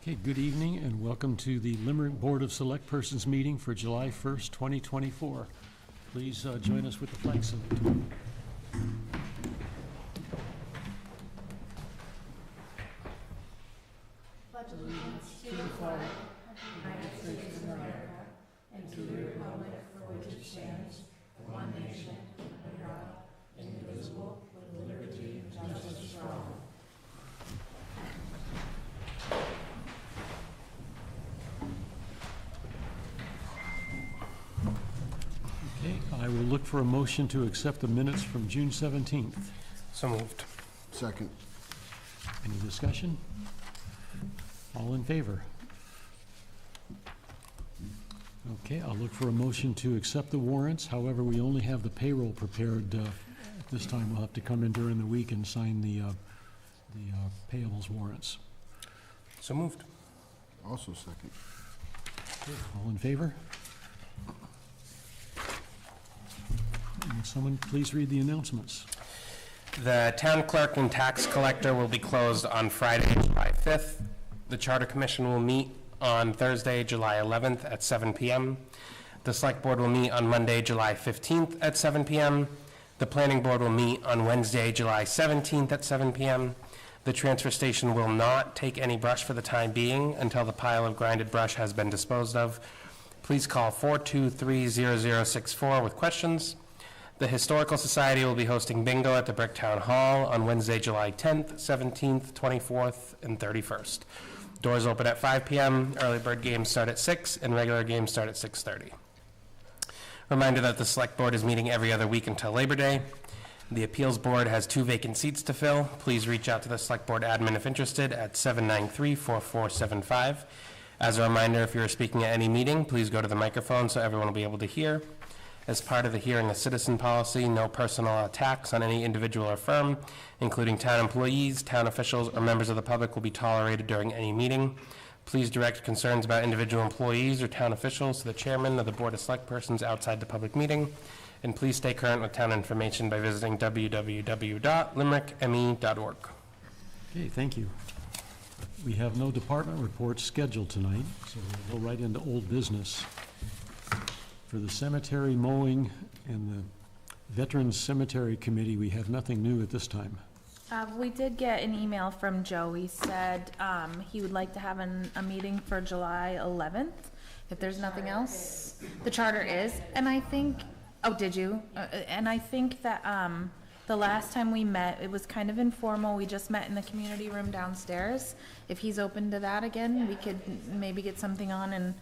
Okay, good evening and welcome to the Limerick Board of Select Persons meeting for July 1st, 2024. Please join us with the flag salute. Pledge allegiance to the flag of the United States of America and to the republic for which it stands, one nation, under God, indivisible, with liberty and justice for all. Okay, I will look for a motion to accept the minutes from June 17th. So moved. Second. Any discussion? All in favor? Okay, I'll look for a motion to accept the warrants. However, we only have the payroll prepared at this time. We'll have to come in during the week and sign the payables warrants. So moved. Also second. Okay, all in favor? And someone please read the announcements. The town clerk and tax collector will be closed on Friday, July 5th. The Charter Commission will meet on Thursday, July 11th at 7 p.m. The Select Board will meet on Monday, July 15th at 7 p.m. The Planning Board will meet on Wednesday, July 17th at 7 p.m. The transfer station will not take any brush for the time being until the pile of grinded brush has been disposed of. Please call 423-0064 with questions. The Historical Society will be hosting bingo at the Bricktown Hall on Wednesday, July 10th, 17th, 24th, and 31st. Doors open at 5 p.m., early bird games start at 6, and regular games start at 6:30. Reminder that the Select Board is meeting every other week until Labor Day. The Appeals Board has 2 vacant seats to fill. Please reach out to the Select Board admin if interested at 793-4475. As a reminder, if you're speaking at any meeting, please go to the microphone so everyone will be able to hear. As part of the Hearing a Citizen policy, no personal attacks on any individual or firm, including town employees, town officials, or members of the public will be tolerated during any meeting. Please direct concerns about individual employees or town officials to the chairman of the Board of Select Persons outside the public meeting. And please stay current with town information by visiting www.limerickme.org. Okay, thank you. We have no department reports scheduled tonight, so we'll go right into old business. For the cemetery mowing and the Veterans Cemetery Committee, we have nothing new at this time. We did get an email from Joe. He said he would like to have a meeting for July 11th, if there's nothing else. The charter is, and I think, oh, did you? And I think that the last time we met, it was kind of informal. We just met in the community room downstairs. If he's open to that again, we could maybe get something on and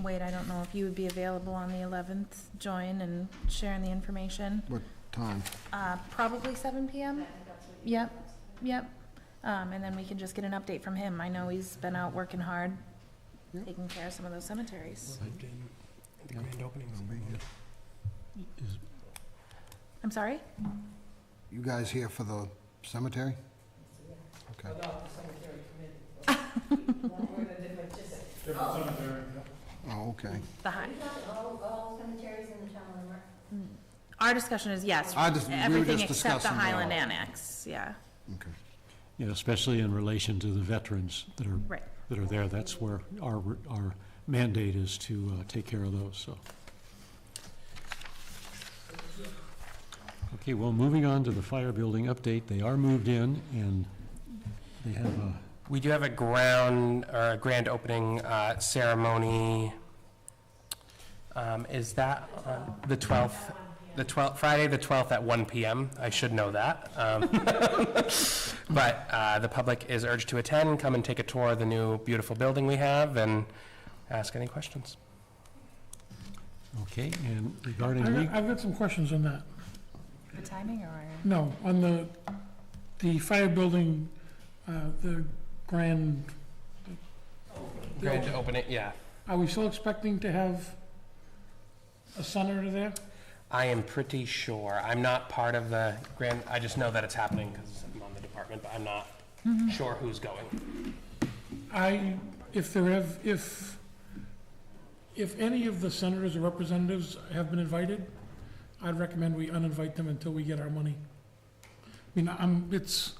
wait, I don't know if you would be available on the 11th, join and sharing the information. What time? Probably 7 p.m. Yep. And then we can just get an update from him. I know he's been out working hard, taking care of some of those cemeteries. The grand opening. I'm sorry? You guys here for the cemetery? Okay. Oh, okay. The high. All cemeteries in the town of Limerick? Our discussion is yes, We were everything just except the discussing Highland Annex, yeah. Okay. Yeah, especially in relation to the veterans that are Right. there. That's where our mandate is to take care of those, so. Okay, well, moving on to the fire building update. They are moved in and they have a... We do have a grand opening ceremony. Is that on the 12th? Friday the 12th at 1 p.m. I should know that. But the public is urged to attend, come and take a tour of the new beautiful building we have and ask any questions. Okay, and regarding... I've got some questions on that. The timing or? No, on the fire building, the grand opening, yeah. Are we still expecting to have a senator there? I am pretty sure. I'm not part of the grand, I just know that it's happening because I'm on the department, but I'm not sure who's going. If any of the senators or representatives have been invited, I'd recommend we uninvite them until we get our money. I mean, this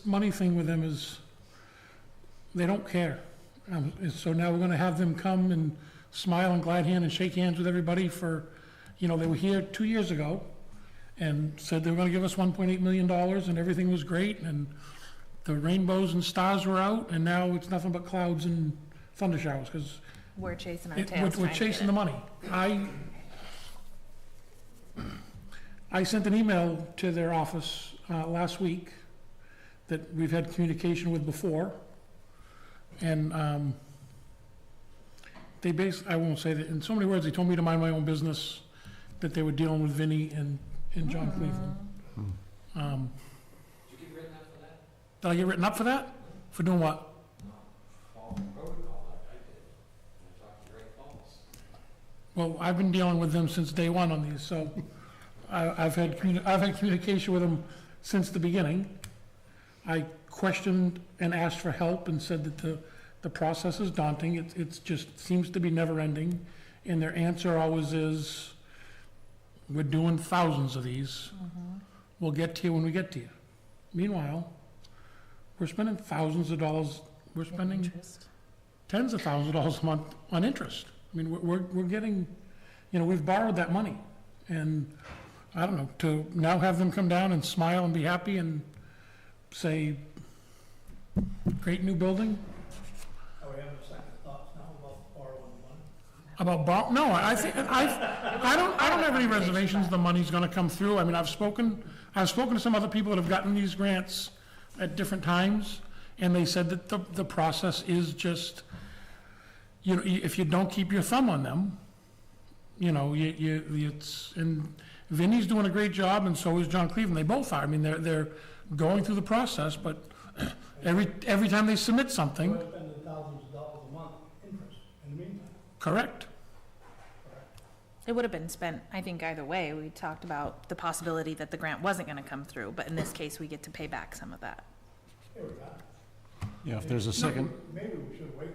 money thing with them is They don't care. And so now we're gonna have them come and smile and glad hand and shake hands with everybody for, they were here 2 years ago and said they were gonna give us $1.8 million and everything was great and the rainbows and stars were out and now it's nothing but clouds and thunder showers, because We're chasing our we're tails trying to chasing get the it. money. I sent an email to their office last week that we've had communication with before. And I won't say that, in so many words, they told me to mind my own business, that they were dealing with Vinnie and John Cleveland. Did you get written up for that? Did I get written up for that? For doing what? All the protocol like I did, and I talked to Great Falls. Well, I've been dealing with them since day one on these, so I've had communication with them since the beginning. I questioned and asked for help and said that the process is daunting. It's just seems to be never ending. And their answer always is, we're doing thousands of these. We'll get to you when we get to you. Meanwhile, we're spending thousands of dollars, we're spending Interest. tens of thousands of dollars a month on interest. I mean, we're getting, we've borrowed that money. And I don't know, to now have them come down and smile and be happy and say, great new building. Are we having second thoughts now about borrowing money? No, I think, I don't have any reservations the money's gonna come through. I mean, I've spoken to some other people that have gotten these grants at different times, and they said that the process is just, if you don't keep your thumb on them, and Vinnie's doing a great job, and so is John Cleveland. They both are. I mean, they're going through the process, but every time they submit something, We're spending thousands of dollars a month interest in the meantime. correct? It would have been spent, I think, either way. We talked about the possibility that the grant wasn't gonna come through, but in this case, we get to pay back some of that. Here we go. Yeah, if there's a second, Maybe we should wait.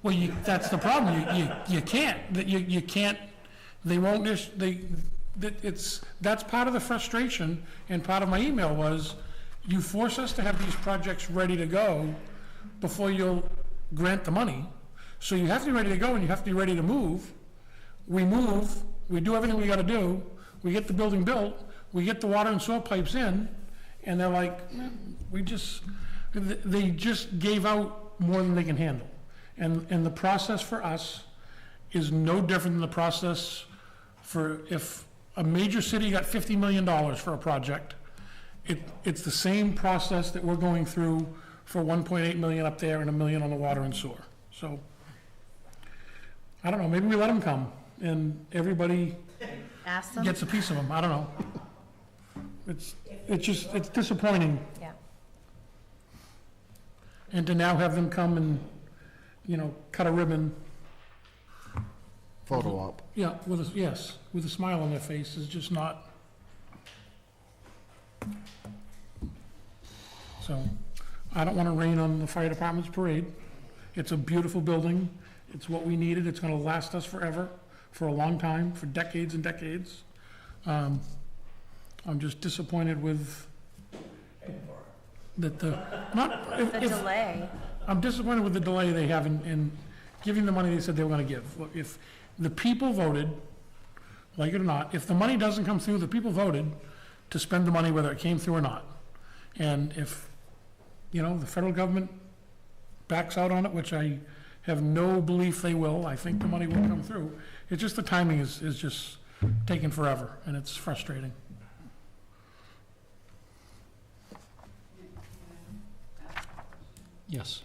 Well, that's the problem. You can't. You can't. They won't. That's part of the frustration, and part of my email was, you force us to have these projects ready to go before you'll grant the money. So you have to be ready to go and you have to be ready to move. We move, we do everything we gotta do, we get the building built, we get the water and sewer pipes in, and they're like, they just gave out more than they can handle. And the process for us is no different than the process for if a major city got $50 million for a project. It's the same process that we're going through for 1.8 million up there and $1 million on the water and sewer. So, I don't know, maybe we let them come and everybody Ask them? gets a piece of them, I don't know. It's disappointing. Yeah. And to now have them come and, cut a ribbon, Photo op. yeah, with a smile on their face is just not. So, I don't want to rain on the fire department's parade. It's a beautiful building. It's what we needed. It's going to last us forever, for a long time, for decades and decades. I'm just disappointed with that The delay. I'm disappointed with the delay they have in giving the money they said they were going to give. Look, if the people voted, like it or not, if the money doesn't come through, the people voted to spend the money whether it came through or not. And if, the federal government backs out on it, which I have no belief they will, I think the money will come through. It's just the timing is just taking forever, and it's frustrating. yes.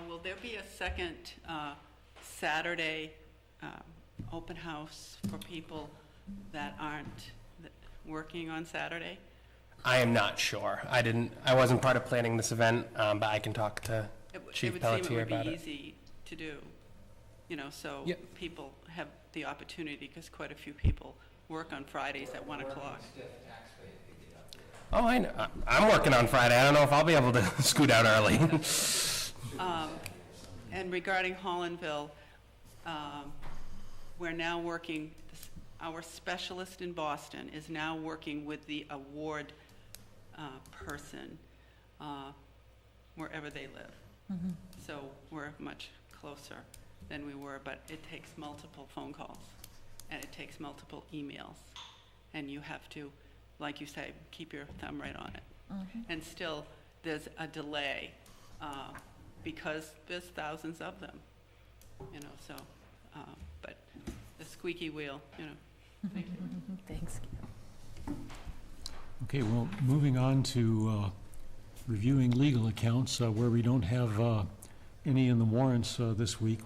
Will there be a second Saturday open house for people that aren't working on Saturday? I am not sure. I wasn't part of planning this event, but I can talk to Chief Pelletier about It would it. seem it would be easy to do, so Yep. people have the opportunity, because quite a few people work on Fridays at 1 o'clock. Oh, I know. I'm working on Friday. I don't know if I'll be able to scoot out early. And regarding Hollandville, we're now working, our specialist in Boston is now working with the award person wherever they live. So we're much closer than we were, but it takes multiple phone calls, and it takes multiple emails. And you have to, like you say, keep your thumb right on it. And still, there's a delay, because there's thousands of them, you know, so, but the squeaky wheel, you know. Thank you. Thanks. Okay, well, moving on to reviewing legal accounts, where we don't have any in the warrants this week.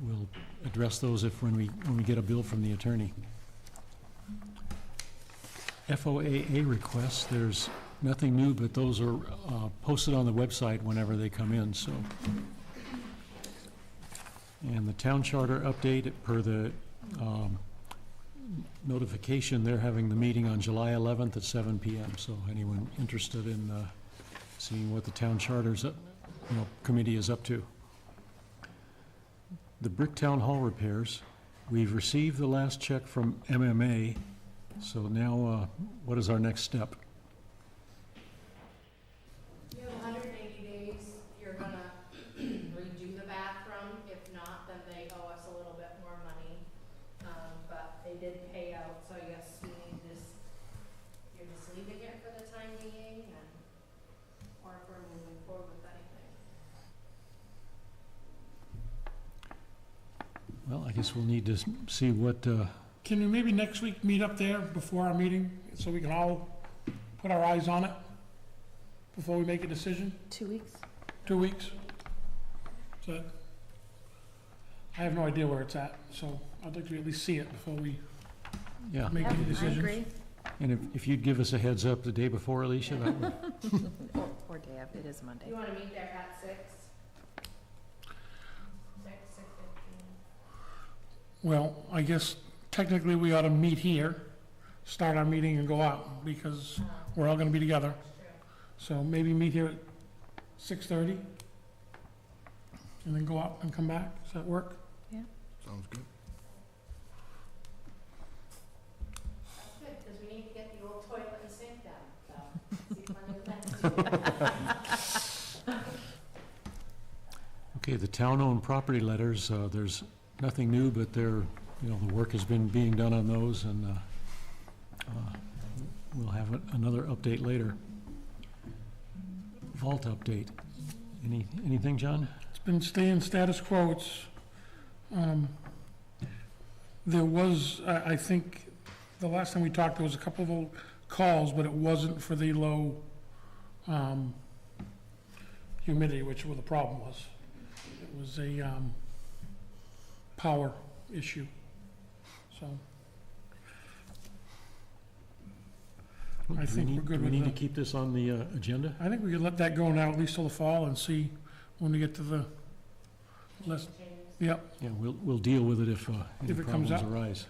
We'll address those when we get a bill from the attorney. FOAA requests, there's nothing new, but those are posted on the website whenever they come in, so. And the town charter update, per the notification, they're having the meeting on July 11th at 7 p.m. So anyone interested in seeing what the town charter's committee is up to. The Bricktown Hall repairs, we've received the last check from MMA. So now, what is our next step? You have 180 days, you're gonna redo the bathroom, if not, then they owe us a little bit more money. But they did pay out, so I guess we need this, you're just leaving it for the time being, and, or if we're moving forward with anything. Well, I guess we'll need to see what, Can we maybe next week meet up there before our meeting, so we can all put our eyes on it before we make a decision? 2 weeks? 2 weeks? So, I have no idea where it's at, so I'd like to at least see it before we yeah. make any I decisions. agree. And if you'd give us a heads up the day before, Alicia, that would, Or day of, it is Monday. You wanna meet there at 6? 6:15. Well, I guess technically we ought to meet here, start our meeting and go out, because we're all gonna be together. So maybe meet here at 6:30, and then go out and come back. Does that work? Sounds good. That's good, because we need to get the old toilet and sink done, so, see plenty of that. okay, the town-owned property letters, there's nothing new, but the work has been being done on those, and we'll have another update later. Vault update. Anything, John? It's been staying status quo. It's, there was, I think, the last time we talked, there was a couple of calls, but it wasn't for the low humidity, which was the problem was. It was a power issue, so. I think we're good Do we with need to that. keep this on the agenda? I think we could let that go now, at least till the fall, and see when we get to the list. Yep, Yeah, we'll deal with it if any If it comes problems up. arise.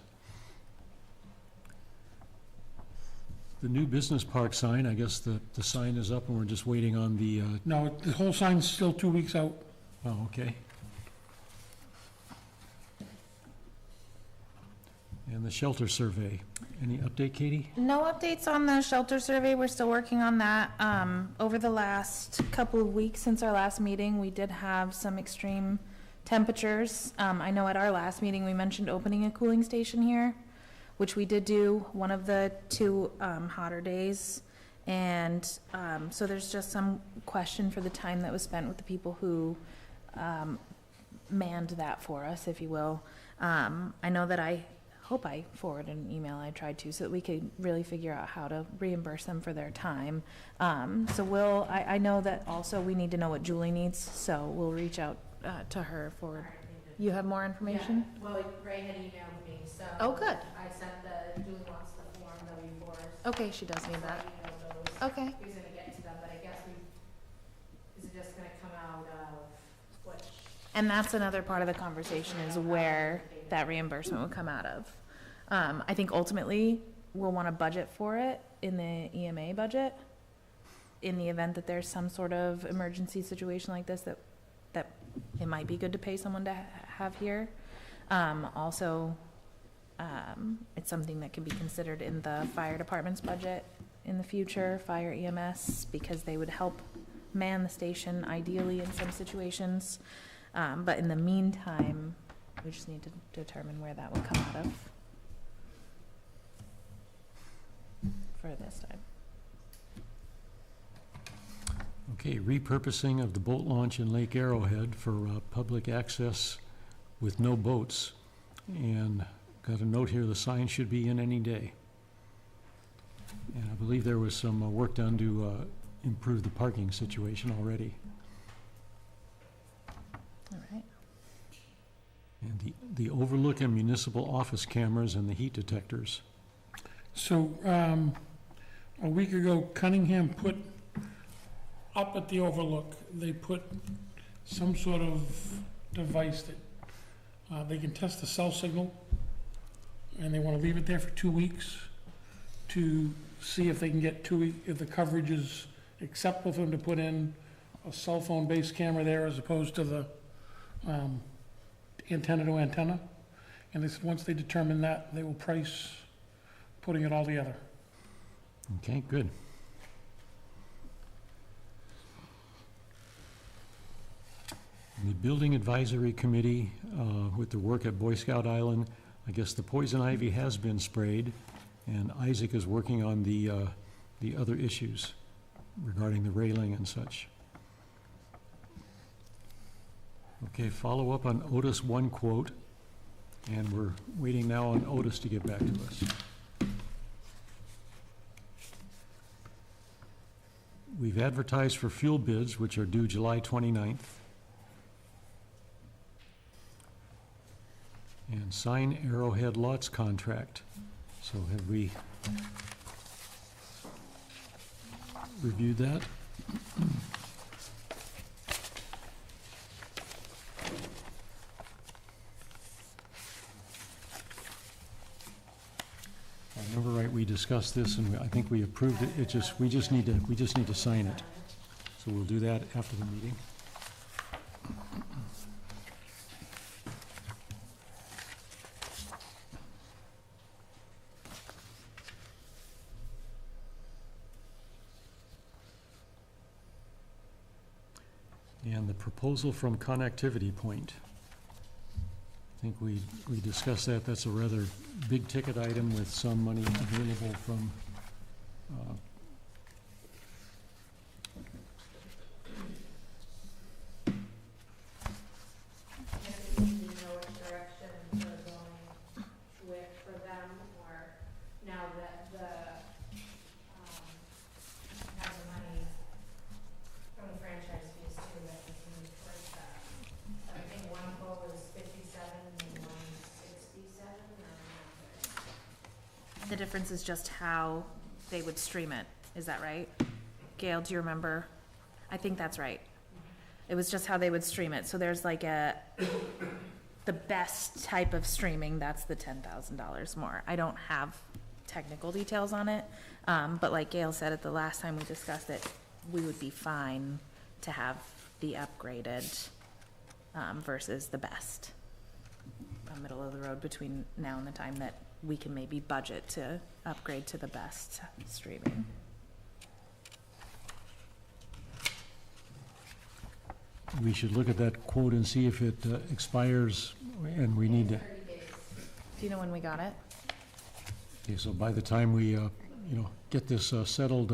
The new business park sign, I guess the sign is up and we're just waiting on the, no, the whole sign's still 2 weeks out. oh, okay. And the shelter survey. Any update, Katie? No updates on the shelter survey. We're still working on that. Over the last couple of weeks since our last meeting, we did have some extreme temperatures. I know at our last meeting, we mentioned opening a cooling station here, which we did do one of the 2 hotter days. And so there's just some question for the time that was spent with the people who manned that for us, if you will. I know that I hope I forwarded an email. I tried to, so that we could really figure out how to reimburse them for their time. So I know that also we need to know what Julie needs, so we'll reach out to her for, you have more information? Yeah, well, Ray had emailed me, so. Oh, good. I sent Julie wants the Form W-4s. Okay, she does need So I that. emailed those. Okay. He was gonna get to them, but I guess is it just gonna come out of which? And that's another part of the conversation, is where that reimbursement would come out of. I think ultimately, we'll want to budget for it in the EMA budget, in the event that there's some sort of emergency situation like this, that it might be good to pay someone to have here. Also, it's something that can be considered in the fire department's budget, in the future, fire EMS, because they would help man the station ideally in some situations. But in the meantime, we just need to determine where that would come out of for this time. Okay, repurposing of the boat launch in Lake Arrowhead for public access with no boats. And got a note here, the sign should be in any day. And I believe there was some work done to improve the parking situation already. All right. And the overlook and municipal office cameras and the heat detectors. So, a week ago, Cunningham put up at the overlook, they put some sort of device that they can test the cell signal, and they want to leave it there for 2 weeks to see if they can get if the coverage is acceptable for them to put in a cell phone-based camera there as opposed to the antenna to antenna. And they said once they determine that, they will price putting it all together. Okay, good. The Building Advisory Committee, with the work at Boy Scout Island, I guess the poison ivy has been sprayed, and Isaac is working on the other issues regarding the railing and such. Okay, follow up on Otis One quote, and we're waiting now on Otis to get back to us. We've advertised for fuel bids, which are due July 29th. And sign Arrowhead Lots contract. So have we reviewed that? If I remember right, we discussed this and I think we approved it. We just need to sign it. So we'll do that after the meeting. And the proposal from Connectivity Point. I think we discussed that. That's a rather big ticket item with some money available from Do you know which direction they're going with for them, or now that have the money from the franchise fees too, that was used towards that? I think one quote was 57 and one 67, or The difference is just how they would stream it. Is that right? Gail, do you remember? I think that's right. It was just how they would stream it. So there's like the best type of streaming, that's the $10,000 more. I don't have technical details on it, but like Gail said at the last time we discussed it, we would be fine to have the upgraded versus the best. Middle of the road between now and the time that we can maybe budget to upgrade to the best streaming. we should look at that quote and see if it expires, and we need to, Do you know when we got it? okay, so by the time we, get this settled,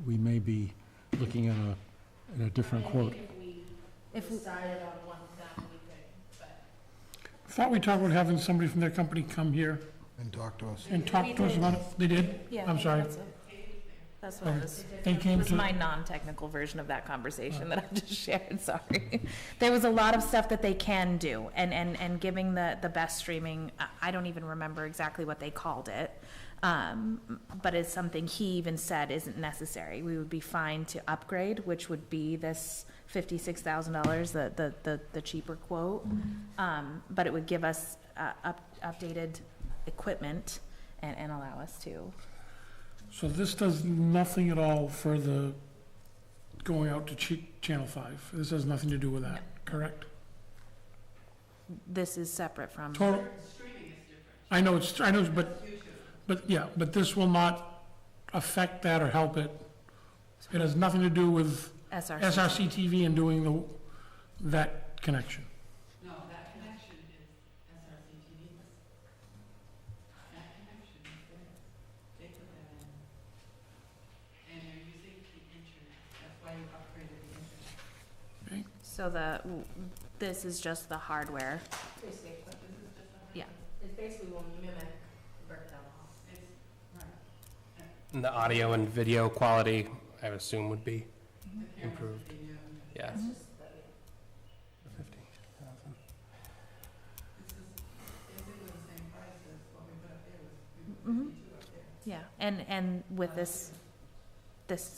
we may be looking at a different quote. if we decided on one of them, we could, but. I thought we talked about having somebody from their company come here And talk to us. and talk to us about it. They did? Yeah. I'm sorry. That's what it was. They It came was to, my non-technical version of that conversation that I just shared, sorry. There was a lot of stuff that they can do, and giving the best streaming, I don't even remember exactly what they called it, but it's something he even said isn't necessary. We would be fine to upgrade, which would be this $56,000, the cheaper quote, but it would give us updated equipment and allow us to. so this does nothing at all for the going out to Channel 5. This has nothing to do with that, correct? This is separate from. Total, I know, but yeah, but this will not affect that or help it. It has nothing to do with SRC TV and doing that connection. No, that connection is SRC TV. That connection is there. They put that in. And they're using the internet. That's why you upgraded the internet. So this is just the hardware. Basically, But this is just a. Yeah. it basically will mimic Bricktown Hall. It's, right. And the audio and video quality, I would assume, would be The cameras improved. that they use. Yeah. It's just that, 50,000. This is basically the same price as what we put up there was, we Mhm. put 52 up there. Yeah, and with this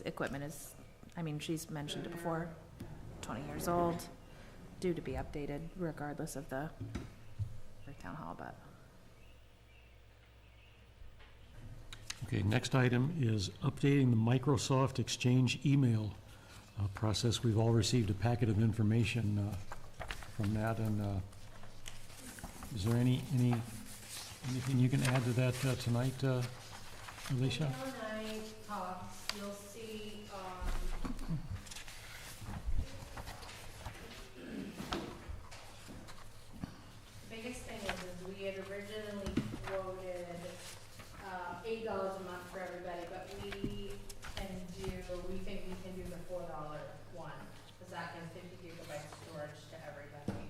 equipment is, I mean, she's mentioned it before, 20 years old, due to be updated regardless of the Bricktown Hall, but. Okay, next item is updating the Microsoft Exchange email process. We've all received a packet of information from that, and is there anything you can add to that tonight, Alicia? When I talk, you'll see, the biggest thing is we had originally quoted, $8 a month for everybody, but we think we can do the $4 one, because that gives 50 gigabytes storage to everybody.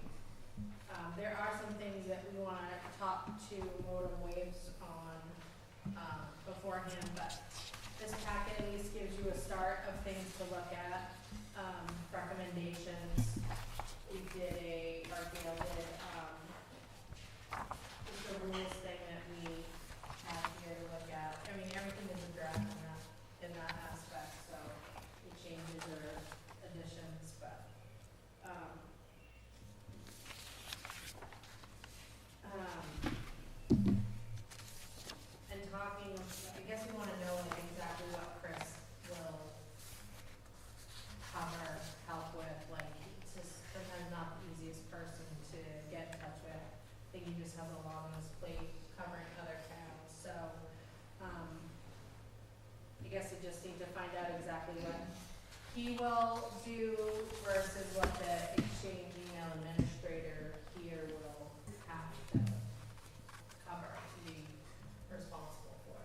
There are some things that we wanna talk to Modem Waves on, beforehand, but this packet at least gives you a start of things to look at, recommendations. We did or Gail did, just a rules thing that we have here to look at. I mean, everything is addressed in that aspect, so the changes or additions, but, and talking, I guess we wanna know like exactly what Chris will cover, help with, like, it's just sometimes not the easiest person to get in touch with. I think he just has a lot on his plate covering other towns, so, I guess we just need to find out exactly what he will do versus what the Exchange email administrator here will have to cover, be responsible for.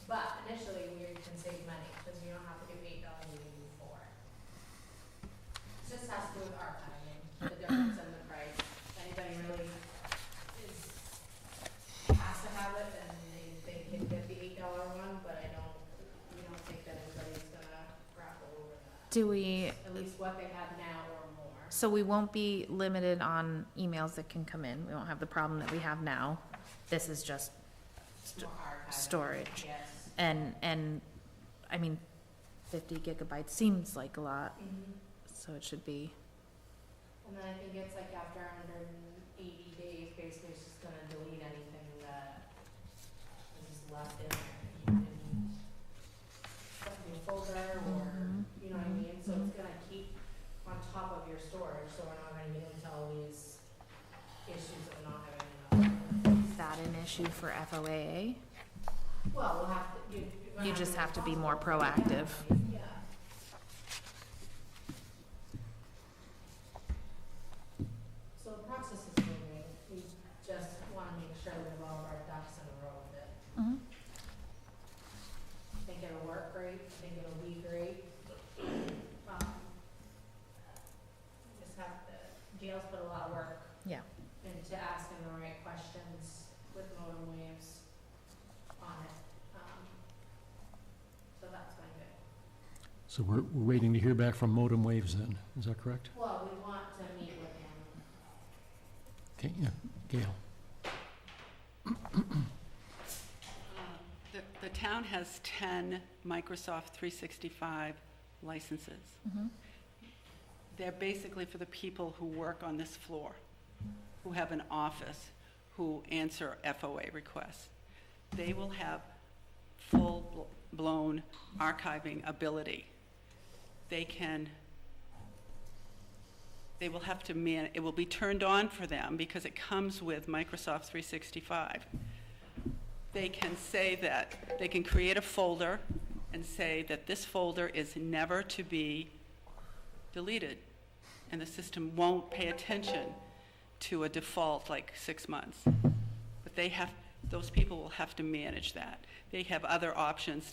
But initially, we can save money, because we don't have to do $8, we can do $4. It just has to do with archiving, the difference in the price. Anybody really has to have it, and they can get the $8 one, but we don't think that anybody's gonna grapple over that. Do we, At least what they have now or more. so we won't be limited on emails that can come in, we won't have the problem that we have now, this is just More archiving. storage. Yes. And, I mean, 50 gigabytes seems like a lot, so it should be, And then I think it's like after 180 days, basically it's just gonna delete anything that is left in there. You can put in your folder or, you know what I mean? So it's gonna keep on top of your storage, so we're not gonna get into all these issues of not having enough. is that an issue for FOAA? Well, we'll have to, You just have to be more responsible. proactive. Yeah. So the process is moving, we just wanna make sure we have all of our ducks in a row with it. Mhm. I think it'll work great, I think it'll be great. Just have to, Gail's put a lot of work Yeah. into asking the right questions with Modem Waves on it. So that's been good. So we're waiting to hear back from Modem Waves then, is that correct? Well, we want to meet with him. Okay, yeah, Gail. The town has 10 Microsoft 365 licenses. Mhm. They're basically for the people who work on this floor, who have an office, who answer FOA requests. They will have full-blown archiving ability. They will have to it will be turned on for them because it comes with Microsoft 365. they can say that, they can create a folder and say that this folder is never to be deleted, and the system won't pay attention to a default like 6 months. But those people will have to manage that. They have other options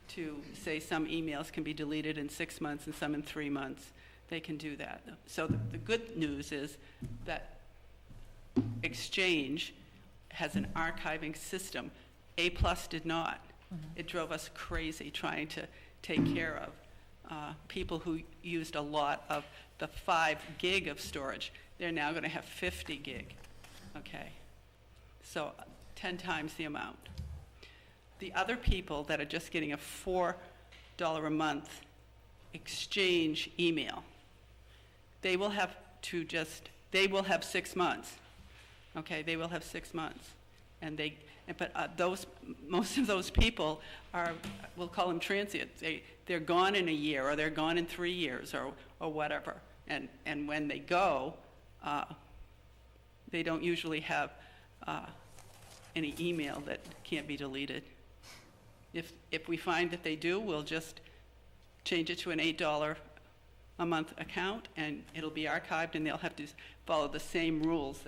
to say some emails can be deleted in 6 months and some in 3 months. They can do that. So the good news is that Exchange has an archiving system. A+ did not. It drove us crazy trying to take care of people who used a lot of the 5 gig of storage. They're now going to have 50 gig, okay? So 10 times the amount. The other people that are just getting a $4 a month Exchange email, they will have 6 months, okay? They will have 6 months. But most of those people we'll call them transient. They're gone in a year, or they're gone in 3 years, or whatever. And when they go, they don't usually have any email that can't be deleted. If we find that they do, we'll just change it to an $8 a month account, and it'll be archived, and they'll have to follow the same rules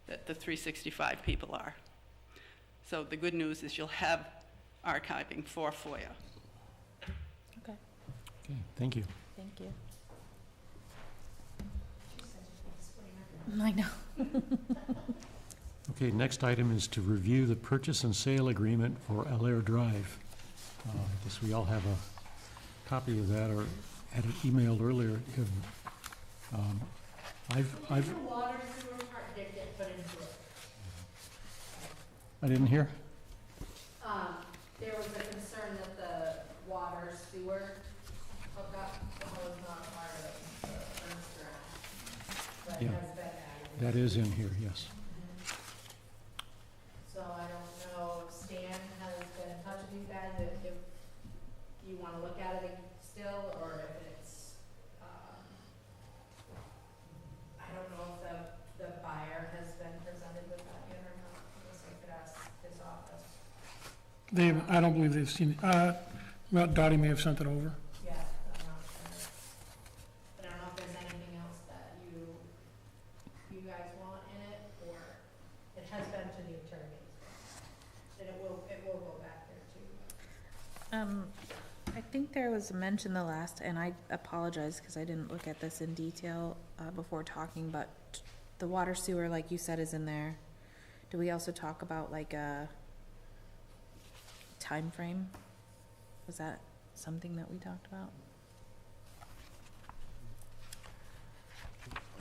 that the 365 people are. So the good news is you'll have archiving for FOIA. Okay, Okay, thank you. thank you. I know. Okay, next item is to review the purchase and sale agreement for Allaire Drive. I guess we all have a copy of that, or had it emailed earlier. I've. The water sewer part did get put into it. I didn't hear? There was a concern that the water sewer hookup was not part of the first draft, but Yeah. has been added. That is in here, yes. So I don't know if Stan has been in touch with you guys, if you wanna look at it still, or if it's, I don't know if the buyer has been presented with that yet or not. I guess I could ask his office. I don't believe they've seen it. Well, Dottie may have sent it over. Yeah, I'm not sure. But I don't know if there's anything else that you guys want in it, or it has been to the attorney. And it will go back there too. I think there was a mention the last, and I apologize because I didn't look at this in detail before talking, but the water sewer, like you said, is in there. Do we also talk about like a time frame? Was that something that we talked about?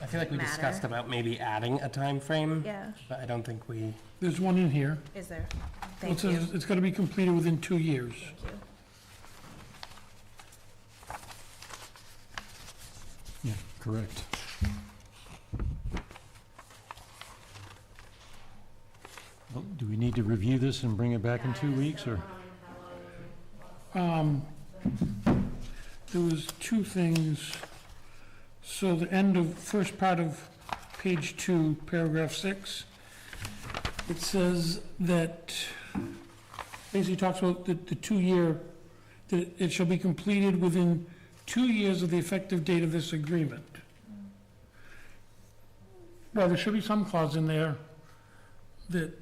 I feel like we Matter. discussed about maybe adding a time frame, Yeah. but I don't think we. There's one in here. Is there? It Thank you. says it's gotta be completed within 2 years. Thank you. Yeah, correct. Well, do we need to review this and bring it back in 2 weeks, or? There was 2 things. So the end of, first part of page 2, paragraph 6, it says that, basically talks about the 2-year, that it shall be completed within 2 years of the effective date of this agreement. Well, there should be some clause in there that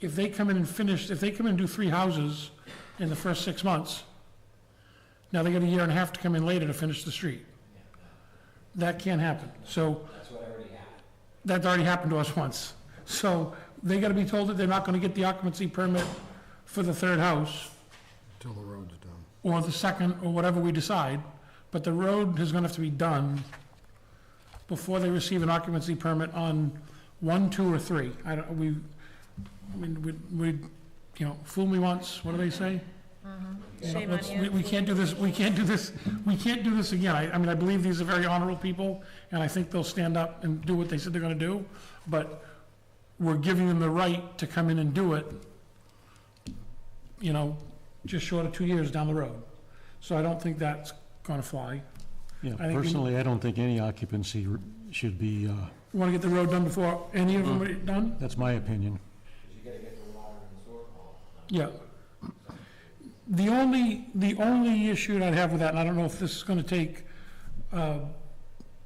if they come in and finish, if they come in and do 3 houses in the first 6 months, now they got a year and a half to come in later to finish the street. That can't happen. So That's what already happened. that already happened to us once. So they gotta be told that they're not gonna get the occupancy permit for the 3rd house, Till the road's done. or the 2nd, or whatever we decide, but the road is gonna have to be done before they receive an occupancy permit on 1, 2, or 3. We, you know, fool me once, what do they say? Shame on Let's- you. We can't do this, we can't do this again. I mean, I believe these are very honorable people, and I think they'll stand up and do what they said they're gonna do, but we're giving them the right to come in and do it, you know, just short of 2 years down the road. So I don't think that's gonna fly. Yeah, I think we- personally, I don't think any occupancy should be, We wanna get the road done before any of them are done? that's my opinion. Because you gotta get the water and sewer Yeah. The only issue that I'd have with that, and I don't know if this is gonna take,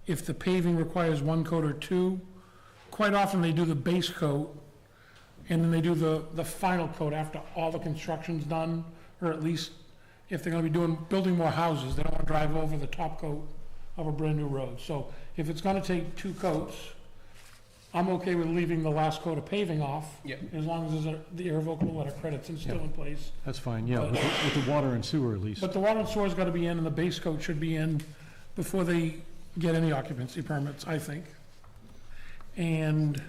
if the paving requires one coat or two, quite often they do the base coat, and then they do the final coat after all the construction's done, or at least if they're gonna be building more houses, they don't wanna drive over the top coat of a brand-new road. So if it's gonna take two coats, I'm okay with leaving the last coat of paving off. Yep. As long as there's the irrevocable letter credits and still Yeah. in place. That's fine, yeah, with the water and sewer at least. But the water and sewer's gotta be in, and the base coat should be in before they get any occupancy permits, I think. And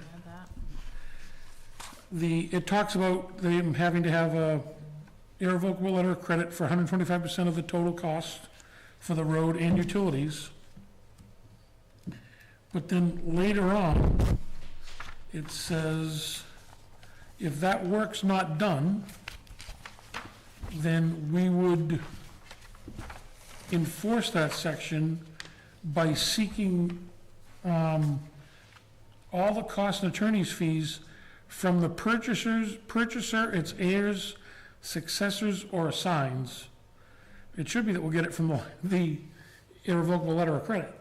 it talks about them having to have a irrevocable letter of credit for 125% of the total cost for the road and utilities. But then later on, it says, if that work's not done, then we would enforce that section by seeking all the cost and attorney's fees from the purchaser, its heirs, successors, or assigns. It should be that we'll get it from the irrevocable letter of credit.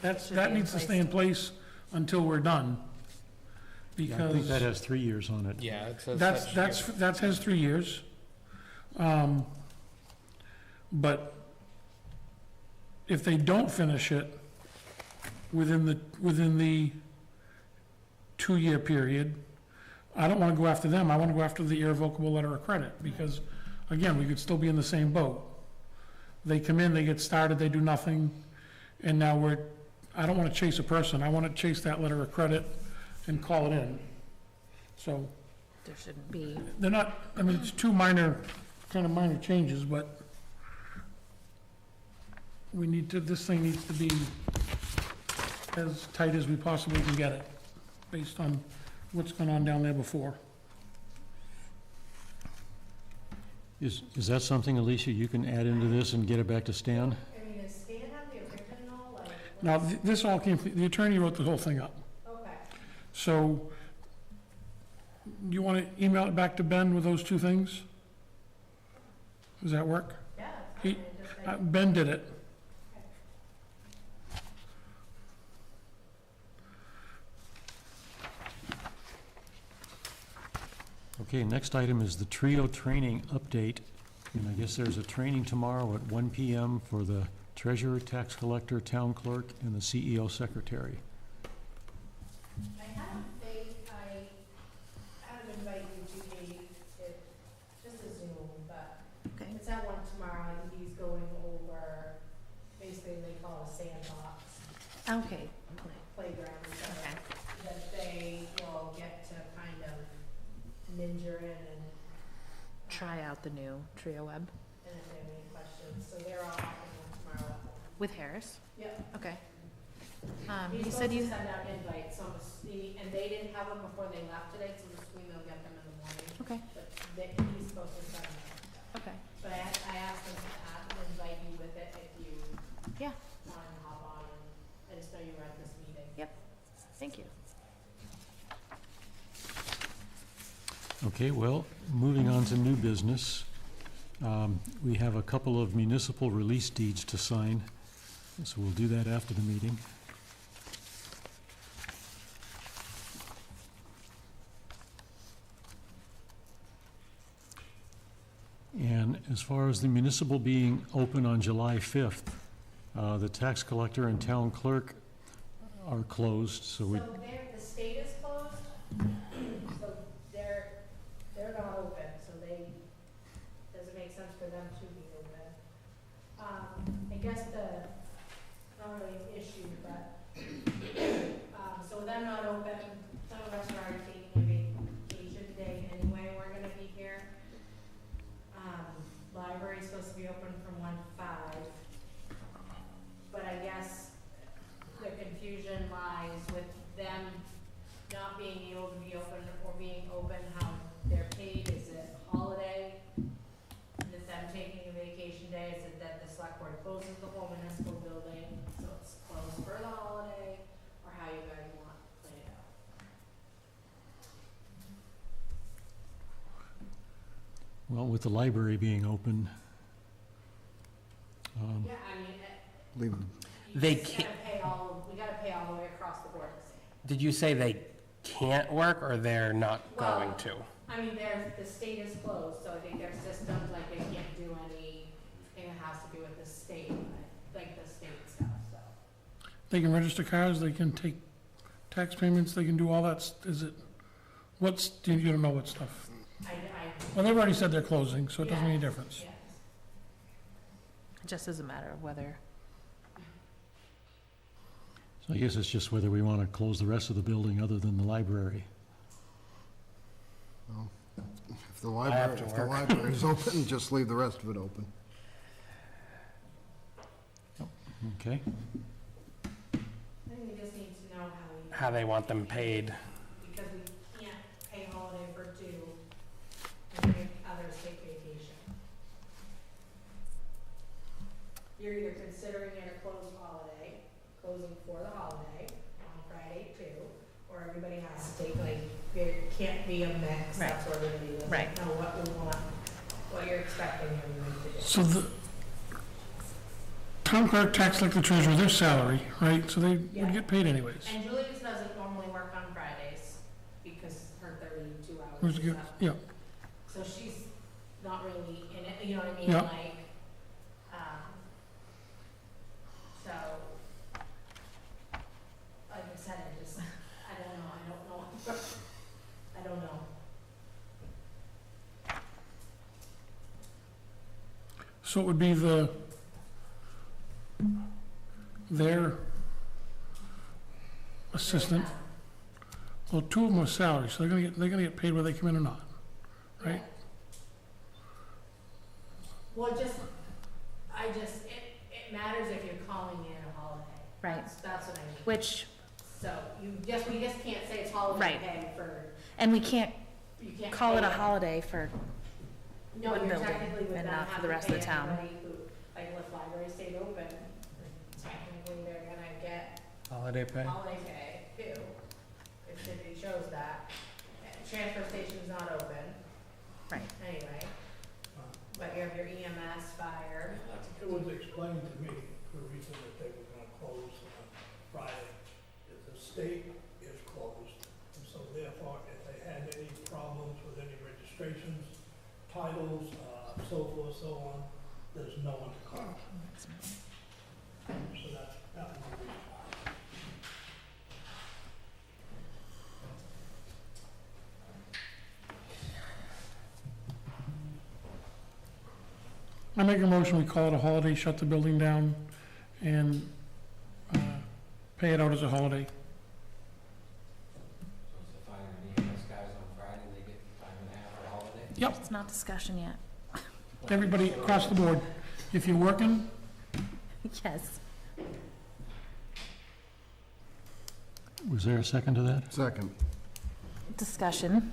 That needs to stay in place until we're done. Yeah, I think Because that has 3 years on it. Yeah, it says that has 3 years. But if they don't finish it within the 2-year period, I don't wanna go after them, I wanna go after the irrevocable letter of credit, because, again, we could still be in the same boat. They come in, they get started, they do nothing, and now I don't wanna chase a person, I wanna chase that letter of credit and call it in. So, There shouldn't be. they're not, I mean, it's two minor changes, but this thing needs to be as tight as we possibly can get it, based on what's gone on down there before. Is that something, Alicia, you can add into this and get it back to Stan? I mean, does Stan have the original, like? Now, this all came, the attorney wrote the whole thing up, Okay. so you want to email it back to Ben with those two things? Does that work? Yeah, He- that's fine. Just Ben did it. Okay, next item is the TRIO training update. And I guess there's a training tomorrow at 1 PM for the treasurer, tax collector, town clerk, and the CEO secretary. I have to invite you to just a Zoom, but Okay. it's at 1 tomorrow, and he's going over, basically, they call it a sandbox Okay. playground, so Okay. that they will get to kind of ninja in and Try out the new Trio Web if they have any questions, so they're all happening tomorrow at 1. with Harris. Yep. Okay. He's You supposed said to you, send out invites, and they didn't have them before they left today, so just we will get them in the morning, okay, but he's supposed to send them out. okay, But I asked them to invite you with it if you yeah, want to hop on, and I just know you were at this meeting. thank you. Okay, well, moving on to new business. We have a couple of municipal release deeds to sign, so we'll do that after the meeting. And as far as the municipal being open on July 5th, the tax collector and town clerk are closed, so we, So the state is closed, so they're not open, so does it make sense for them to be open? I guess not really an issue, but, so them not open, some of us are already taking a vacation day anyway, we're gonna be here. Library's supposed to be open from 1 to 5, but I guess the confusion lies with them not being able to be open or being open, how they're paid. Is it holiday? Is it them taking a vacation day? Is it that the select board closes the whole municipal building, so it's closed for the holiday? Or how you guys want to play it out? with the library being open. Yeah, I mean, Leave them. They we can't, gotta pay all, we gotta pay all the way across the board the same. did you say they can't work or they're not Well- going to? I mean, the state is closed, so I think their systems, like, they can't do anything that has to do with the state, like the state stuff, so. They can register cars, they can take tax payments, they can do all that, is it, you don't know what stuff? Well, they've already said they're closing, so it doesn't make any difference. Yes. It just is a matter of whether, So I guess it's just whether we want to close the rest of the building other than the library. If the have to work. library's open, just leave the rest of it open. Okay? I think we just need to know How they want them paid. because we can't pay holiday for 2 and make others take vacation. You're either considering it a closed holiday, closing for the holiday on Friday too, or everybody has to take, like, there can't be a mix, that's where everybody doesn't Right. know what we want, what you're expecting everyone to do. So the town clerk, tax collector, treasurer, their salary, right, so they Yeah. would get paid anyways. And Julius doesn't normally work on Fridays because her 32 hours Who's is good? up. Yeah, So she's not really in it, you know what I mean? Yeah. Like, so, like I said, I don't know. I don't know. so it would be their assistant, well, 2 of them are salary, so they're gonna get paid whether they come in or not, right? Well, it matters if you're calling in a holiday. Right. That's what I mean. which, So we just can't say it's holiday Right. pay for, and we can't you can't call it pay a holiday for, No, one you're building technically would and not not for have the to rest of pay the town. anybody who, like, if library stayed open, technically they're gonna get Holiday pay? holiday pay too, if city shows that. Transfer station's not open. Right. Anyway, but you have your EMS, fire. It was explained to me, the reason that they were gonna close on Friday, is the state is closed. And so therefore, if they had any problems with any registrations, titles, so forth, so on, there's no one to call. So that was the reason why. I make a motion, we call it a holiday, shut the building down, and pay it out as a holiday. So it's the fire and EMS guys on Friday, they get time and a half for holiday? Yep, it's not discussion yet. everybody across the board. If you're working, Yes. Was there a second to that? Second. Discussion.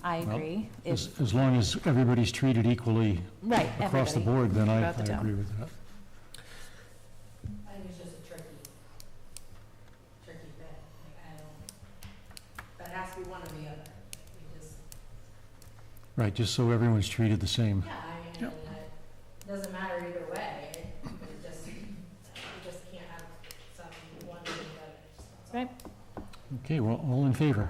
I Well, agree. If, As long as everybody's treated equally right, across the everybody. board, then I throughout the town. agree with that. I think it's just a tricky thing. Like, I don't, that has to be one or the other. We just, Right, just so everyone's treated the same. yeah, I mean, Yep. it doesn't matter either way. It just, you just can't have some one or the other. That's all. Right. Okay, well, all in favor?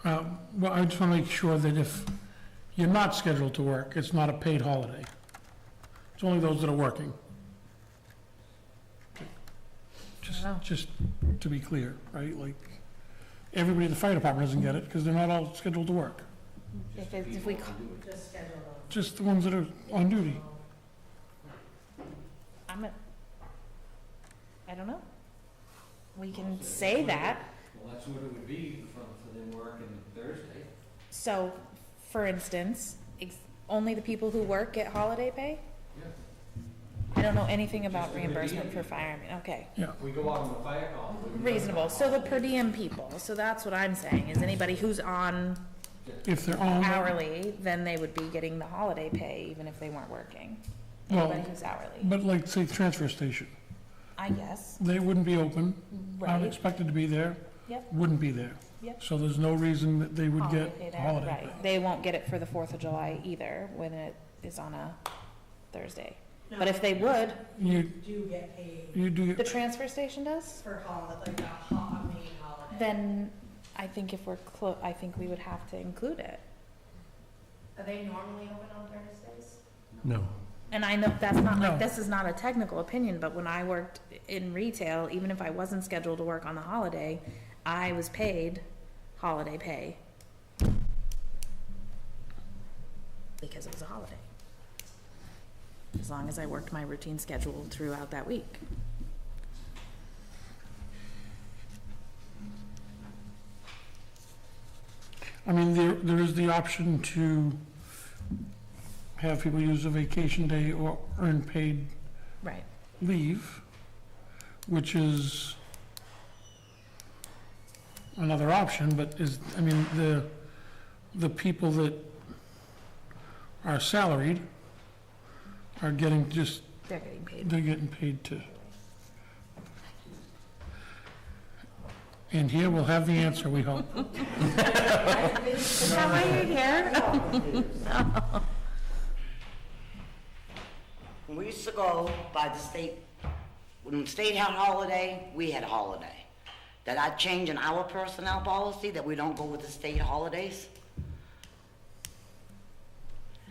well, I just want to make sure that if you're not scheduled to work, it's not a paid holiday. It's only those that are working. Wow. Just to be clear, right? Like, everybody in the fire department doesn't get it because they're not all scheduled to work. If we, Just schedule those. Just the ones that are on duty. I don't know. We can say that. Well, that's what it would be for them working Thursday. So, for instance, only the people who work get holiday pay? Yeah. I don't know anything about Just the per reimbursement diem. for firemen, okay. We go out on the fire call. Reasonable, so the per diem people, so that's what I'm saying, is anybody who's on If they're on, hourly, then they would be getting the holiday pay even if they weren't working. well, Anybody who's hourly, but like, say, the transfer station, I guess, they wouldn't be open. I'm right? expected to be there. Yep. wouldn't be there. Yep. So there's no reason that they would Holiday get pay day, holiday pay. right. They won't get it for the 4th of July either, when it is on a Thursday. But if they would, You, Do get paid you do, the transfer station does, for holiday, like a main holiday. then I think if we're I think we would have to include it. Are they normally open on Thursdays? No. And I know that's not, No. like, this is not a technical opinion, but when I worked in retail, even if I wasn't scheduled to work on the holiday, I was paid holiday pay. Because it was a holiday. As long as I worked my routine schedule throughout that week. I mean, there is the option to have people use a vacation day or earn paid Right. leave, which is another option, but I mean, the people that are salaried are getting They're getting paid. they're getting paid to. And here we'll have the answer, we hope. Is that why you're here? We used to go by the state, when the state had a holiday, we had a holiday. That I'd change in our personnel policy, that we don't go with the state holidays.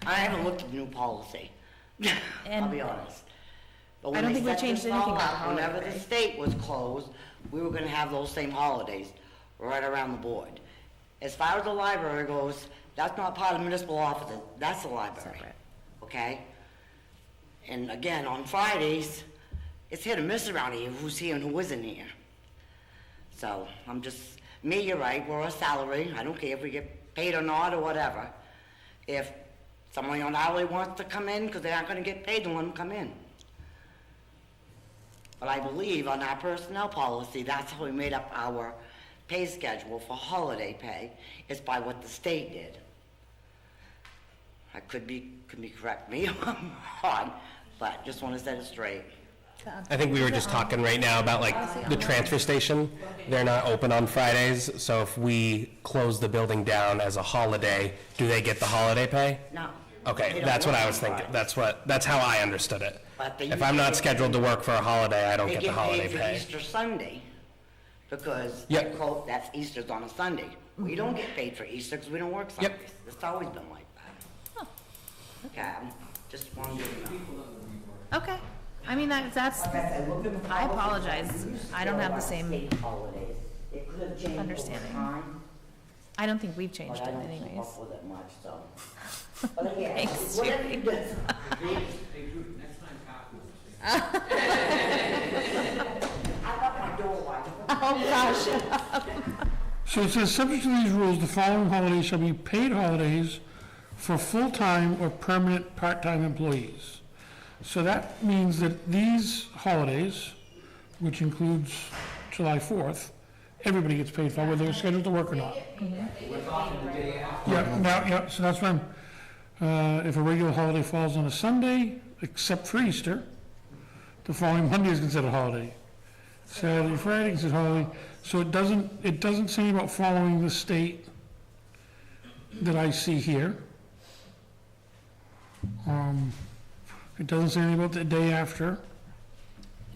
I haven't looked at the new policy, I'll be honest. But when I don't they think we set changed this anything all about up, Whenever holiday the pay. state was closed, we were gonna have those same holidays right around the board. As far as the library goes, that's not part of municipal offices, that's the library. Separate. Okay? And again, on Fridays, it's hit or miss around here, who's here and who isn't here. So, me, you're right, we're a salary, I don't care if we get paid or not or whatever. If someone on hourly wants to come in, because they aren't gonna get paid, then let them come in. But I believe on our personnel policy, that's how we made up our pay schedule for holiday pay, is by what the state did. I could be correct me if I'm wrong, but just want to set it straight. I think we were just talking right now about like the transfer station. They're not open on Fridays, so if we close the building down as a holiday, do they get the holiday pay? No. Okay, They don't that's what work I on was thinking. Fridays. That's how I understood it. But they If I'm not usually- scheduled to work for a holiday, I don't They get the holiday for pay. Easter Sunday, because Yep. that's Easter's on a Sunday. We don't get paid for Easter because we don't work Yep. Sundays. It's always been like that. Okay, just wanted to know. Okay. I mean, that's, I apologize. I don't have the same understanding. I don't think we've changed But I it don't keep anyways. up with it much, so. But again, Thanks, whatever you do. Hey, Judy, next time, Pat will I got my door wide. Oh, gosh. So it says, subject to these rules, the following holidays shall be paid holidays for full-time or permanent part-time employees. So that means that these holidays, which includes July 4th, everybody gets paid for, whether they're scheduled to work or not. Yeah, so that's when, if a regular holiday falls on a Sunday, except for Easter, the following Monday is considered a holiday. Saturday, Friday is considered a holiday. So it doesn't say about following the state that I see here. It doesn't say anything about the day after.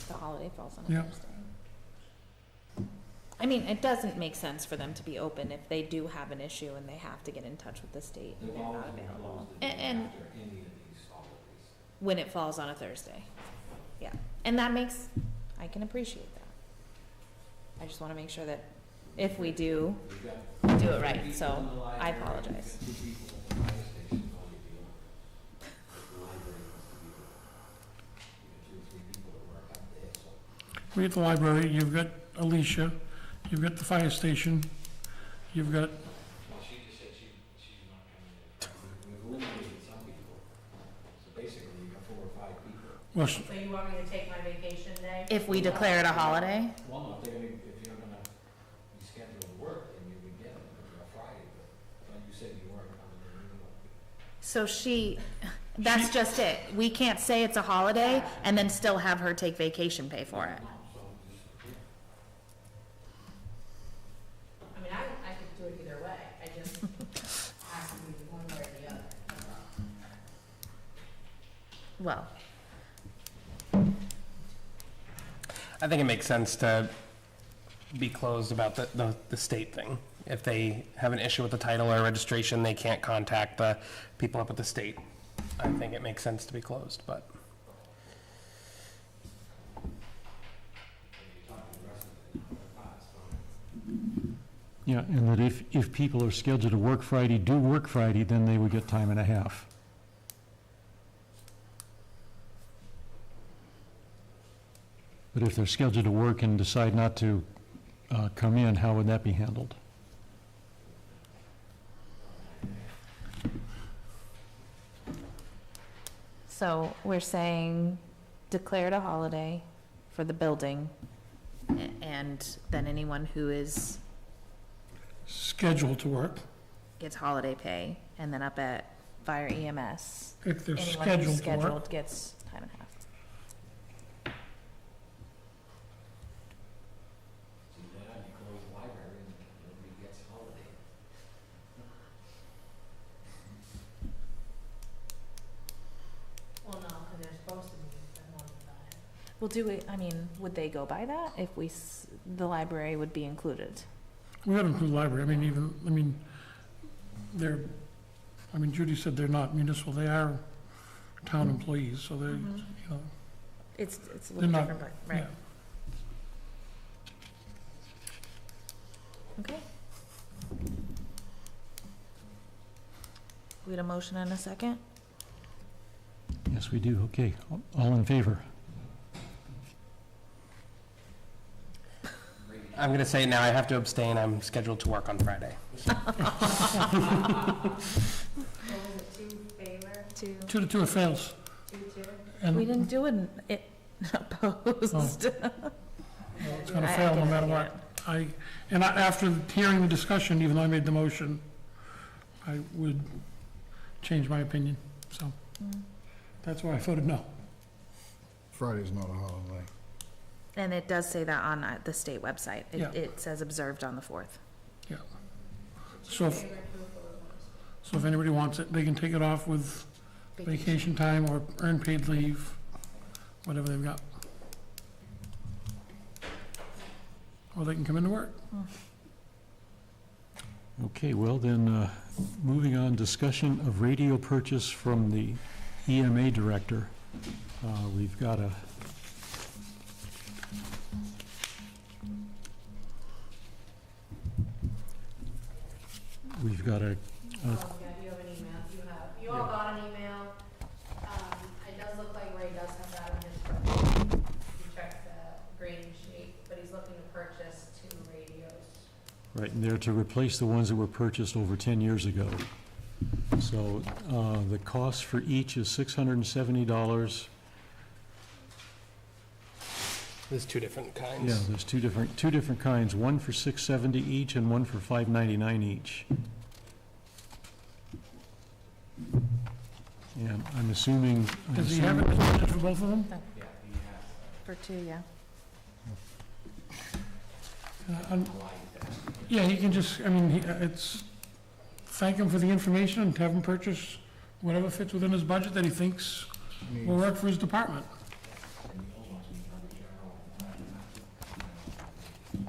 The holiday falls on a Yeah. Thursday. I mean, it doesn't make sense for them to be open if they do have an issue and they have to get in touch with the state and they're not available. And when it falls on a Thursday. Yeah, and that makes, I can appreciate that. I just want to make sure that if we do it right, so I apologize. We at the library, you've got Alicia, you've got the fire station, you've got, Well, she just said she's not coming in. We've eliminated some people. So basically, you got 4 or 5 people. well, So you want me to take my vacation day? If we declare it a holiday, Well, no, if you're gonna be scheduled to work, then you would get it on a Friday, but you said you weren't coming in anyway. so that's just it. We can't say it's a holiday and then still have her take vacation pay for it. well, I think it makes sense to be closed about the state thing. If they have an issue with the title or registration, they can't contact the people up at the state. I think it makes sense to be closed, but. Yeah, and that if people are scheduled to work Friday, do work Friday, then they would get time and a half. But if they're scheduled to work and decide not to come in, how would that be handled? so we're saying declare it a holiday for the building, and then anyone who is, Scheduled to work, gets holiday pay, and then up at fire EMS, if they're anyone who's scheduled to work. scheduled gets time and a half. So then you close the library and nobody gets holiday. Well, no, because they're supposed to be, but no one's done it. Well, do we, I mean, would they go by that if the library would be included? We gotta include the library, Judy said they're not municipal, they are town employees, so they're, Mhm. you know, It's a They're little not- different, but, right, yeah. okay. We had a motion and a second? Yes, we do. Okay, all in favor? I'm gonna say now I have to abstain. I'm scheduled to work on Friday. What was it, 2 favor, 2. 2 to 2, it fails. 2-2? And We didn't do it opposed. it's gonna I fail no get it, matter I what. After hearing the discussion, even though I made the motion, I would change my opinion, so Mm. that's why I voted no. Friday's not a holiday. And it does say that on the state website. Yeah. It says observed on the 4th. So if anybody wants it, they can take it off with vacation time or earned paid leave, whatever they've got. Or they can come into work. Okay, well then, moving on, discussion of radio purchase from the EMA director. We've got a Oh, yeah, you have an email, you all got an email. It does look like Ray does have that in his budget. He checked the grading sheet, but he's looking to purchase 2 radios. right, and they're to replace the ones that were purchased over 10 years ago. So the cost for each is $670. There's 2 different kinds. Yeah, there's two different kinds, one for $670 each and one for $599 each. And I'm assuming. Does he have it in his budget for both of them? Yeah, he has, For 2, yeah. Yeah, he can just, it's, thank him for the information and have him purchase whatever fits within his budget that he thinks will work for his department.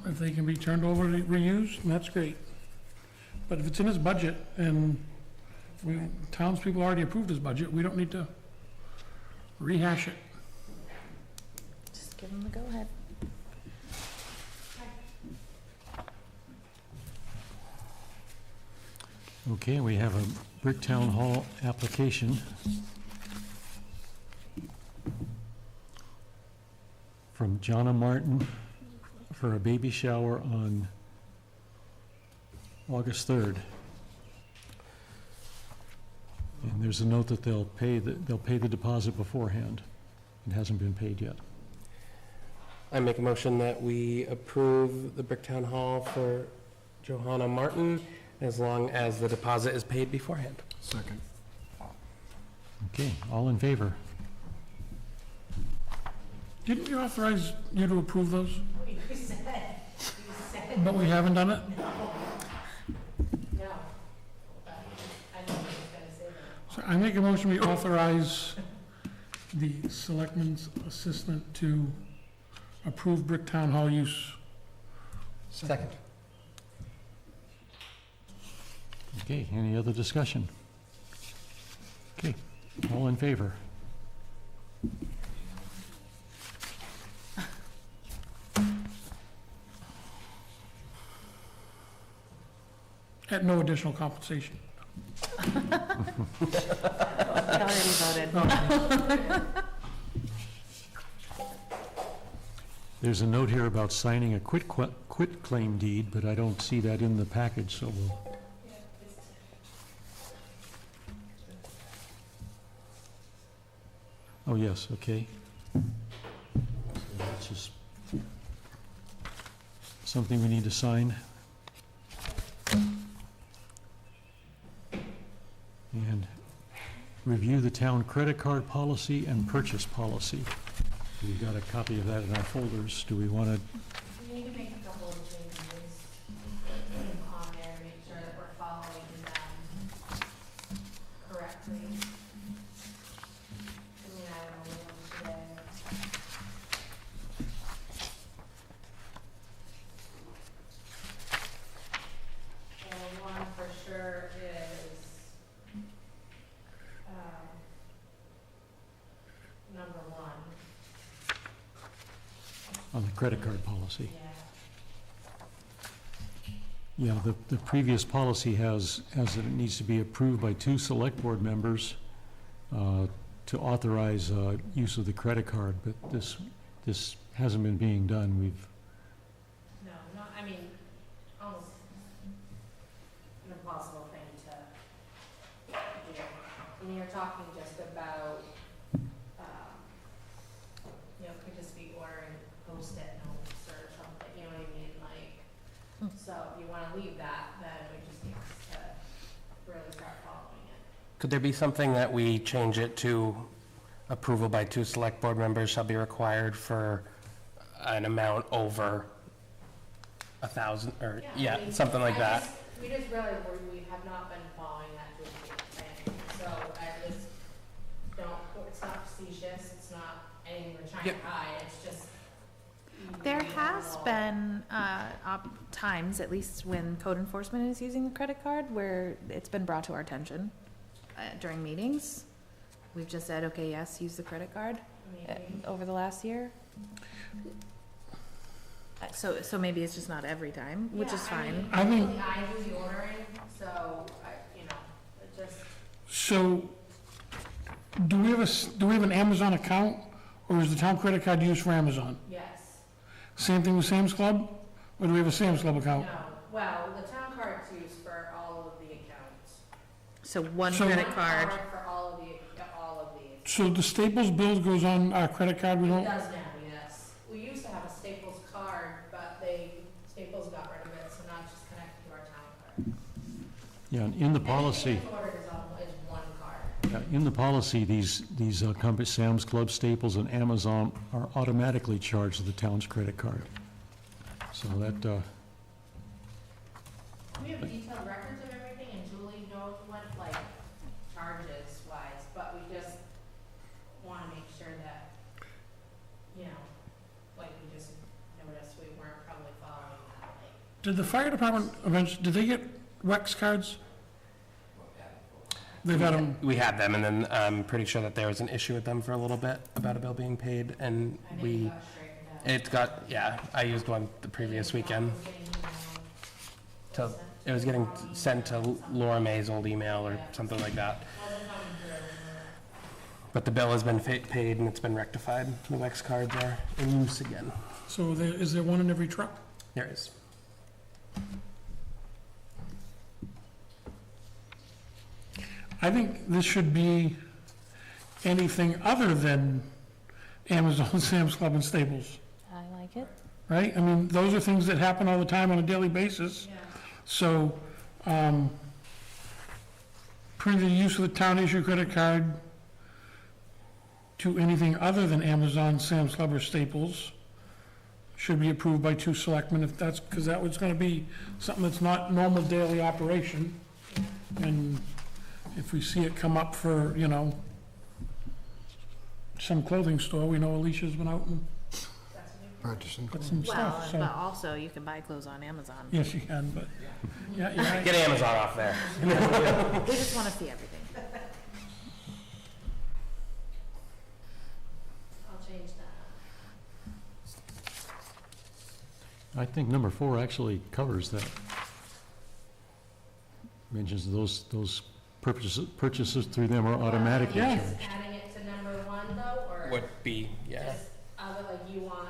If they can be turned over to reused, then that's great. But if it's in his budget and townspeople already approved his budget, we don't need to rehash it. Just give them the go-ahead. Okay, we have a Bricktown Hall application from Jonna Martin for a baby shower on August 3rd. And there's a note that they'll pay the deposit beforehand. It hasn't been paid yet. I make a motion that we approve the Bricktown Hall for Johanna Martin as long as the deposit is paid beforehand. Second. Okay, all in favor? Didn't we authorize you to approve those? You said, But we haven't done it? no. But I know what he was gonna say that. So I make a motion we authorize the selectman's assistant to approve Brick Town Hall use. Second. Okay, any other discussion? Okay, all in favor? At no additional compensation. I already voted. There's a note here about signing a quit claim deed, but I don't see that in the package, so we'll... Oh, yes, okay. So that's just something we need to sign. And review the town credit card policy and purchase policy. We've got a copy of that in our folders. Do we want to, We need to make a couple of changes on there, make sure that we're following them correctly. I mean, I don't know today. Well, one for sure is, number one, on the credit card policy? yeah. Yeah, the previous policy has that it needs to be approved by 2 select board members to authorize use of the credit card, but this hasn't been being done. We've, No, not, I mean, almost an impossible thing to do. And you're talking just about, could just be ordering Post-it notes or something, you know what I mean? Like, so if you wanna leave that, then we just need to really start following it. Could there be something that we change it to approval by 2 select board members shall be required for an amount over 1,000, or, I mean, something like that? We just really, we have not been following that to a T, so I just don't, it's not facetious, it's not anything we're trying to hide, it's just. There has been times, at least when code enforcement is using the credit card, where it's been brought to our attention during meetings. We've just said, okay, yes, use the credit card over the last year. So maybe it's just not every time, which is fine. I think- Usually I do the ordering, so it just. So, do we have an Amazon account, or is the town credit card used for Amazon? Yes. Same thing with Sam's Club, or do we have a Sam's Club account? No, well, the town card's used for all of the accounts. So one So- credit One card. for all of these. So the Staples bill goes on our credit card, we It don't, does now, yes. We used to have a Staples card, but Staples got rid of it, so now it's just connected to our town card. yeah, in the policy, Anything that's ordered is one card. in the policy, these companies, Sam's Club, Staples, and Amazon are automatically charged to the town's credit card. So that, We have detailed records of everything, and Julie knows what, like, charges wise, but we just wanna make sure that, like we just noticed, we weren't probably following that, like. did the fire department eventually, did they get Wex cards? They've had them, We had them, and then I'm pretty sure that there was an issue with them for a little bit about a bill being paid, and I know we, you got straightened out. I used one the previous weekend. Getting emailed. It was getting sent to Laura May's old email or something like that. Wasn't coming through. But the bill has been paid and it's been rectified. The Wex cards are in use again. so is there one in every truck? There is. I think this should be anything other than Amazon, Sam's Club, and Staples, I like it. right? I mean, those are things that happen all the time on a daily basis. Yeah. So, permitted use of the town issue credit card to anything other than Amazon, Sam's Club, or Staples should be approved by 2 selectmen, if that's, because that was gonna be something that's not normal daily operation. And if we see it come up for, some clothing store. We know Alicia's been out and Purchasing. got some Well, stuff, but so. also you can buy clothes on Amazon. Yes, you can, but, yeah, you're right. Get Amazon off there. We just wanna see everything. I'll change that. I think number 4 actually covers that. Mentions those purchases through them are automatically Yeah. charged. Adding it to number 1 though, or Would be, yeah. just other, like you want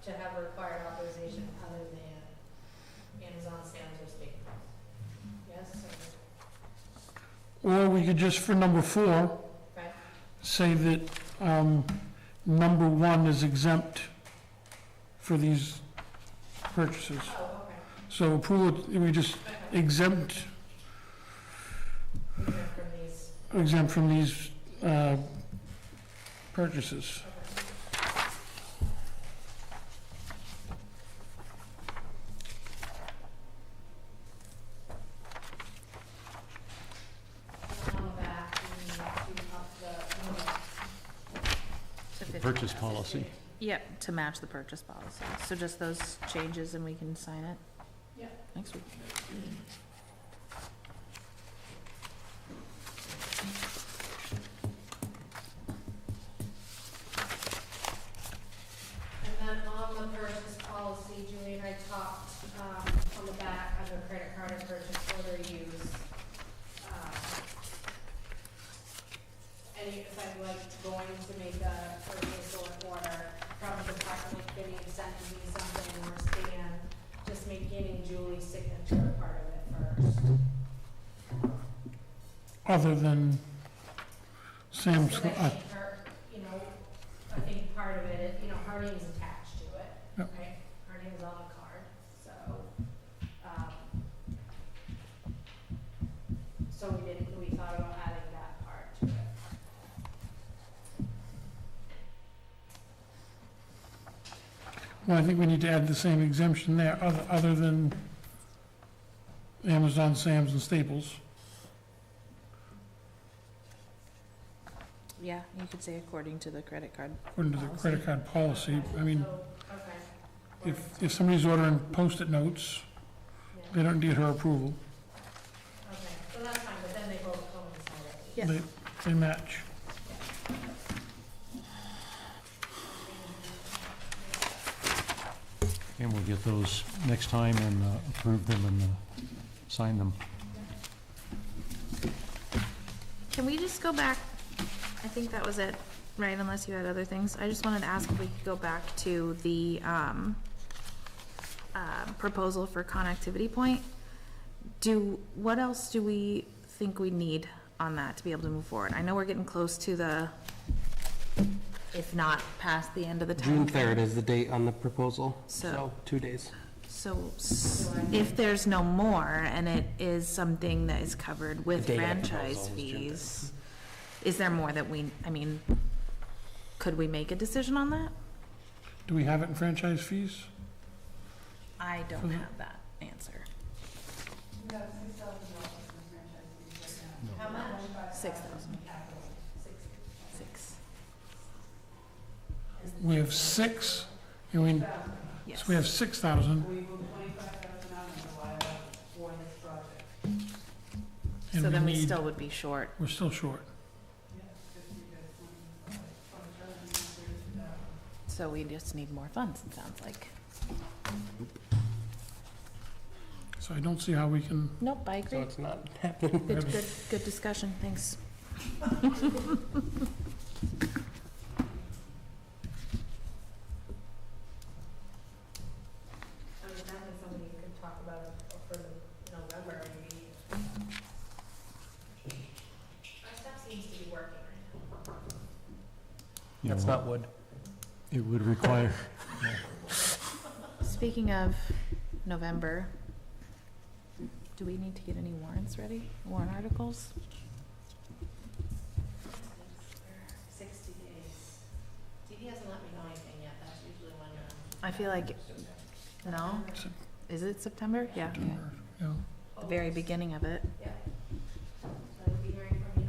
to have a required authorization other than Amazon, Sam's, or Staples? Yes, Or we could just, for number 4, okay, say that, number 1 is exempt for these purchases. oh, okay, So approval, we just exempt from these purchases. on the back, we need to up the, Purchase policy. Yep, to match the purchase policy. So just those changes and we can sign it? Yeah. Next week. and then on the purchase policy, Julie and I talked, on the back of the credit card and purchase order use. If I'm like going to make a purchase or order from the department, like Vinny had sent me something or Stan, just getting Julie's signature part of it first. Other than Sam's, So that her, you know, I think part of it, her name's attached to it, Yep. right? Her name's on the card, so, so we thought about adding that part to it. well, I think we need to add the same exemption there, other than Amazon, Sam's, and Staples. Yeah, you could say according to the credit card. According to the credit card policy. I mean, So, okay. if somebody's ordering Post-it notes, Yeah. they don't need her approval. Okay, so that's fine, but then they both coincide. Yes. They match. And we'll get those next time and approve them and sign them. Can we just go back? I think that was it, right, unless you had other things. I just wanted to ask if we could go back to the, proposal for connectivity point. What else do we think we need on that to be able to move forward? I know we're getting close to the, if not past the end of the time. June 3rd is the date on the proposal, So- so 2 days. So if there's no more and it is something that is covered with The date of the franchise proposal is June fees, is there more that could we make a decision on that? Do we have it in franchise fees? I don't have that answer. How much? 6,000. 6. We have 6, and we, so Yes. we have 6,000. and So then we need- still would be short. We're still short. So we just need more funds, it sounds like. So I don't see how we can, Nope, I So agree. it's not happening. Good discussion, thanks. I mean, definitely something you could talk about for November, maybe. Our stuff seems to be working right now. You That's know, not wood. It would require, Speaking of November, do we need to get any warrants ready, warrant articles? 60 days. TV hasn't let me know anything yet, that's usually when I feel like, no? Is it September? Yeah, okay. you know, The very beginning of it. yeah. So I'll be hearing from you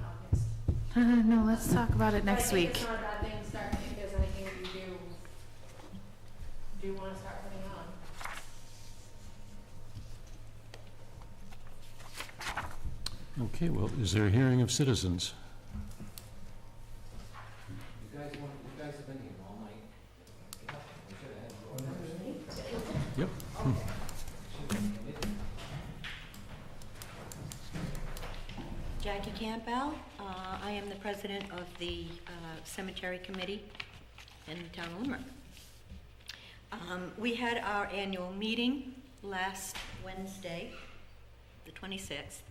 in August. No, let's talk about it next But I think week. it's not a bad thing to start do you want to start putting on? Okay, well, is there a hearing of citizens? You guys have been here all night. We should have had your Yep. Jackie Campbell. I am the president of the Cemetery Committee in the town of Limerick. We had our annual meeting last Wednesday, the 26th,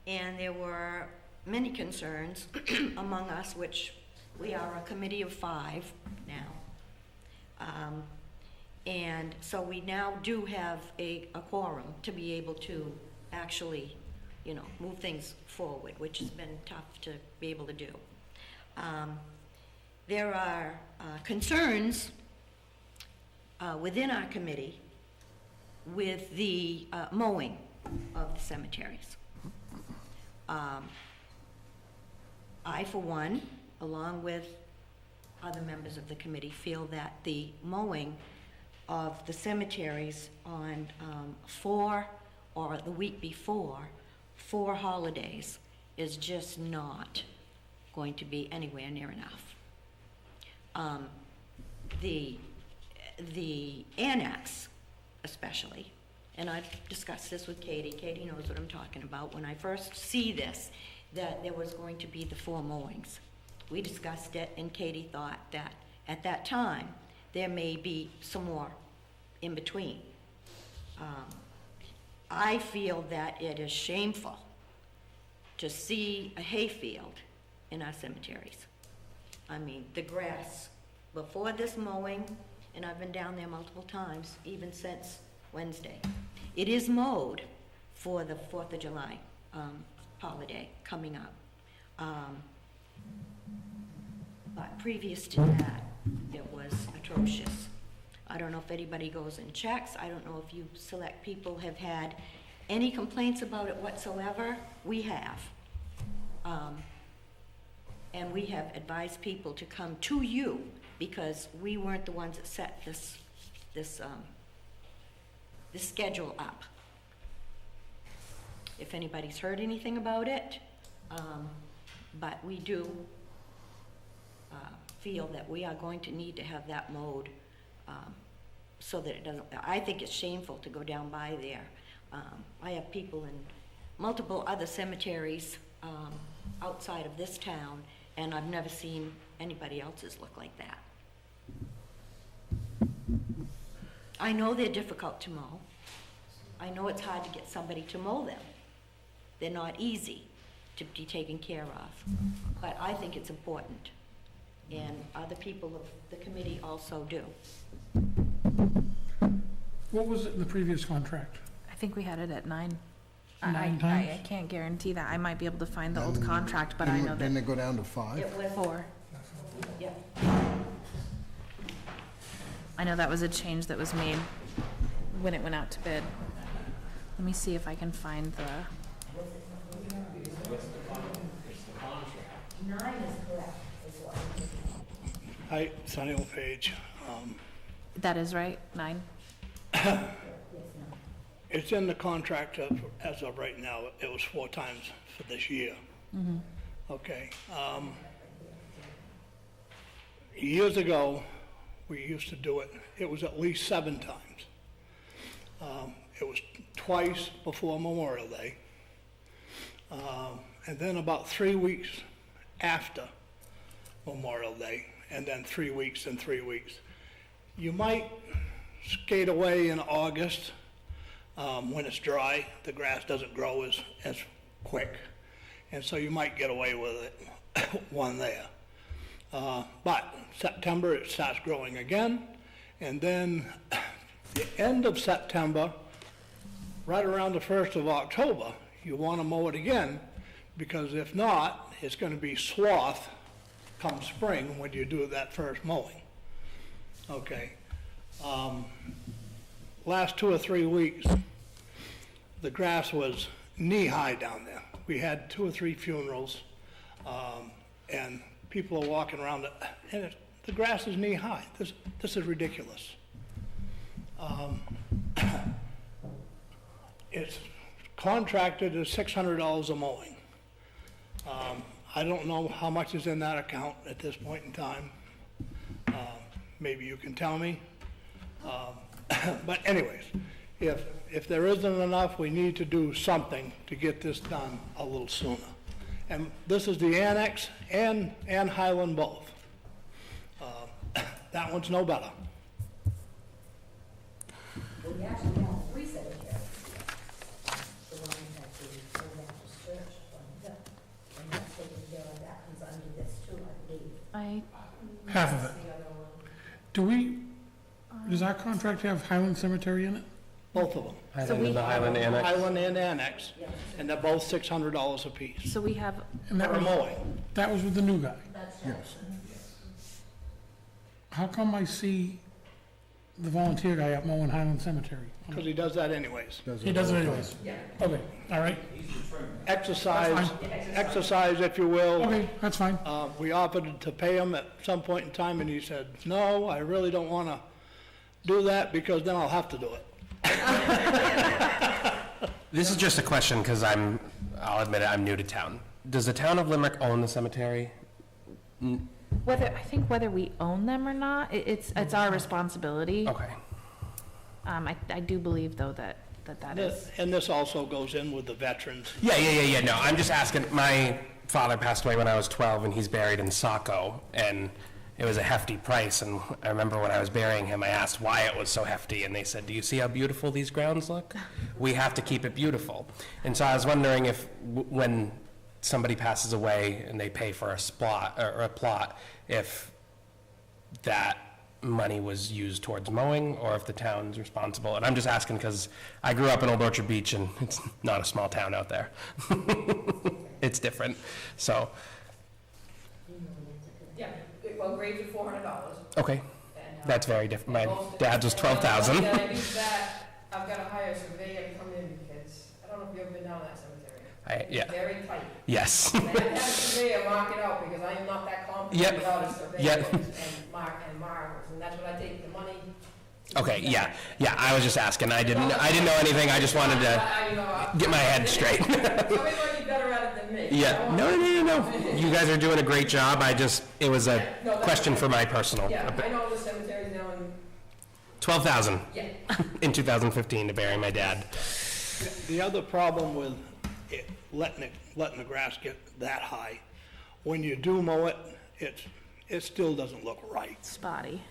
and there were many concerns among us, which we are a committee of 5 now. And so we now do have a quorum to be able to actually, you know, move things forward, which has been tough to be able to do. There are concerns within our committee with the mowing of the cemeteries. I, for one, along with other members of the committee, feel that the mowing of the cemeteries on 4 or the week before 4 holidays is just not going to be anywhere near enough. The annex especially, and I've discussed this with Katie. Katie knows what I'm talking about. When I first see this, that there was going to be the 4 mowings. We discussed it, and Katie thought that at that time, there may be some more in between. I feel that it is shameful to see a hayfield in our cemeteries. I mean, the grass, before this mowing, and I've been down there multiple times, even since Wednesday, it is mowed for the 4th of July holiday coming up. But previous to that, it was atrocious. I don't know if anybody goes and checks. I don't know if you select people have had any complaints about it whatsoever. We have. And we have advised people to come to you because we weren't the ones that set this schedule up. If anybody's heard anything about it, but we do feel that we are going to need to have that mowed so that it doesn't, I think it's shameful to go down by there. I have people in multiple other cemeteries outside of this town, and I've never seen anybody else's look like that. I know they're difficult to mow. I know it's hard to get somebody to mow them. They're not easy to be taken care of, but I think it's important, and other people of the committee also do. What was it in the previous contract? I think we had it at 9. 9 I times? can't guarantee that. I might be able to find the old contract, but I know Didn't that it go down to 5? It was, 4. yeah. I know that was a change that was made when it went out to bid. Let me see if I can find the, 9 is correct, is what. Hi, Sonny LePage. that is right, 9? It's in the contract as of right now. It was 4 times for this year. Okay. Years ago, we used to do it. It was at least 7 times. It was twice before Memorial Day. And then about 3 weeks after Memorial Day, and then 3 weeks and 3 weeks. You might skate away in August when it's dry. The grass doesn't grow as quick, and so you might get away with it one there. But September it starts growing again, and then the end of September, right around the 1st of October, you want to mow it again, because if not, it's going to be swath come spring when you do that first mowing. Okay. Last 2 or 3 weeks, the grass was knee-high down there. We had 2 or 3 funerals, and people are walking around it, and the grass is knee-high. This is ridiculous. It's contracted at $600 a mowing. I don't know how much is in that account at this point in time. Maybe you can tell me. But anyways, if there isn't enough, we need to do something to get this done a little sooner. And this is the annex and Highland both. That one's no better. We actually have three cemeteries. The one that the Old Baptist Church on the hill, and that's taken care of, that comes under this too, I believe. Half of it. The other one. Do we, does our contract have Highland Cemetery in it? Both of them. Highland and the Highland Annex. Highland and annex, and they're both $600 apiece So we have, And that for was, mowing. that was with the new guy. That's Yes. How come I see the volunteer guy up mowing Highland Cemetery? Because he does that anyways. He does it anyways? Okay, all right, Exercise, if you will. okay, that's fine. We offered to pay him at some point in time, and he said, no, I really don't want to do that, because then I'll have to do it. This is just a question, because I'll admit it, I'm new to town. Does the town of Limerick own the cemetery? I think whether we own them or not, it's our responsibility. Okay. I do believe though that is. And this also goes in with the veterans. Yeah, no, I'm just asking, my father passed away when I was 12, and he's buried in Saco, and it was a hefty price, and I remember when I was burying him, I asked why it was so hefty, and they said, do you see how beautiful these grounds look? We have to keep it beautiful. And so I was wondering if, when somebody passes away and they pay for a plot, if that money was used towards mowing, or if the town's responsible. And I'm just asking because I grew up in Old Orchard Beach, and it's not a small town out there. It's different, so. Yeah, well, grades are $400. Okay, that's very different. My dad's was 12,000. I've got to hire a surveyor to come in, because I don't know if you've ever been down that cemetery. Yeah. It's very tight. Yes. And I have a surveyor mark it out, because I am not that confident without a surveyor. Yep. And markers, and that's what I take the money. Okay, yeah, I was just asking. I didn't know anything. I just wanted to get my head straight. Everybody better at it than me. Yeah, no. You guys are doing a great job. It was a question for my personal. Yeah, I know the cemetery's now in, 12,000 yeah. in 2015 to bury my dad. The other problem with it, letting the grass get that high, when you do mow it, it still doesn't look right. Spotty.